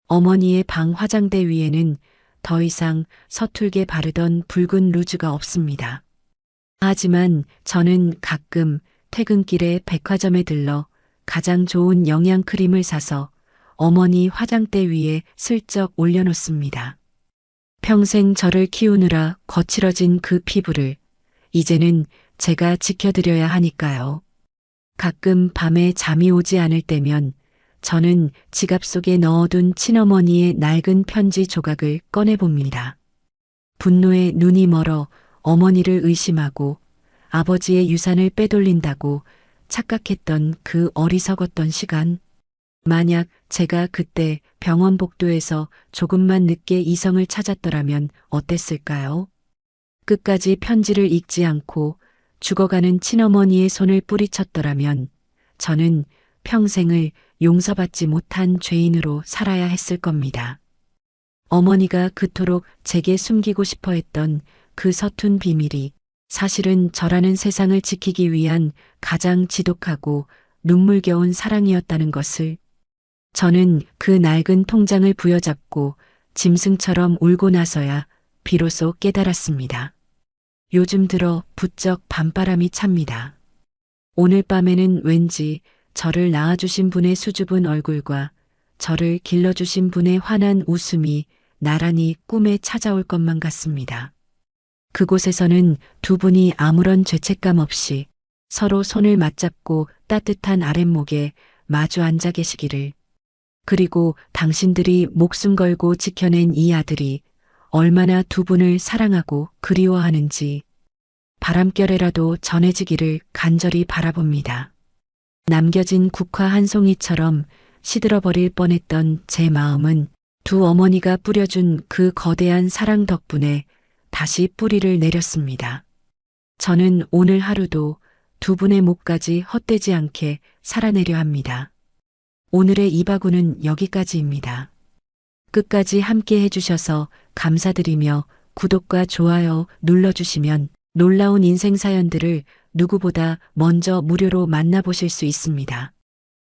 [SPEAKER 2] 어머니의 방 화장대 위에는 더 이상 서툴게 바르던 붉은 루즈가 없습니다. 하지만 저는 가끔 퇴근길에 백화점에 들러 가장 좋은 영양 크림을 사서 어머니 화장대 위에 슬쩍 올려놓습니다. 평생 저를 키우느라 거칠어진 그 피부를 이제는 제가 지켜드려야 하니까요. 가끔 밤에 잠이 오지 않을 때면 저는 지갑 속에 넣어둔 친어머니의 낡은 편지 조각을 꺼내봅니다. 분노에 눈이 멀어 어머니를 의심하고 아버지의 유산을 빼돌린다고 착각했던 그 어리석었던 시간. 만약 제가 그때 병원 복도에서 조금만 늦게 이성을 찾았더라면 어땠을까요? 끝까지 편지를 읽지 않고 죽어가는 친어머니의 손을 뿌리쳤더라면 저는 평생을 용서받지 못한 죄인으로 살아야 했을 겁니다. 어머니가 그토록 제게 숨기고 싶어 했던 그 서툰 비밀이 사실은 저라는 세상을 지키기 위한 가장 지독하고 눈물겨운 사랑이었다는 것을 저는 그 낡은 통장을 부여잡고 짐승처럼 울고 나서야 비로소 깨달았습니다. 요즘 들어 부쩍 밤바람이 찹니다. 오늘 밤에는 왠지 저를 낳아주신 분의 수줍은 얼굴과 저를 길러주신 분의 환한 웃음이 나란히 꿈에 찾아올 것만 같습니다. 그곳에서는 두 분이 아무런 죄책감 없이 서로 손을 맞잡고 따뜻한 아랫목에 마주 앉아 계시기를. 그리고 당신들이 목숨 걸고 지켜낸 이 아들이 얼마나 두 분을 사랑하고 그리워하는지 바람결에라도 전해지기를 간절히 바라봅니다. 남겨진 국화 한 송이처럼 시들어버릴 뻔했던 제 마음은 두 어머니가 뿌려준 그 거대한 사랑 덕분에 다시 뿌리를 내렸습니다. 저는 오늘 하루도 두 분의 목까지 헛되지 않게 살아내려 합니다. 오늘의 이바구는 여기까지입니다. 끝까지 함께 해주셔서 감사드리며 구독과 좋아요 눌러주시면 놀라운 인생 사연들을 누구보다 먼저 무료로 만나보실 수 있습니다.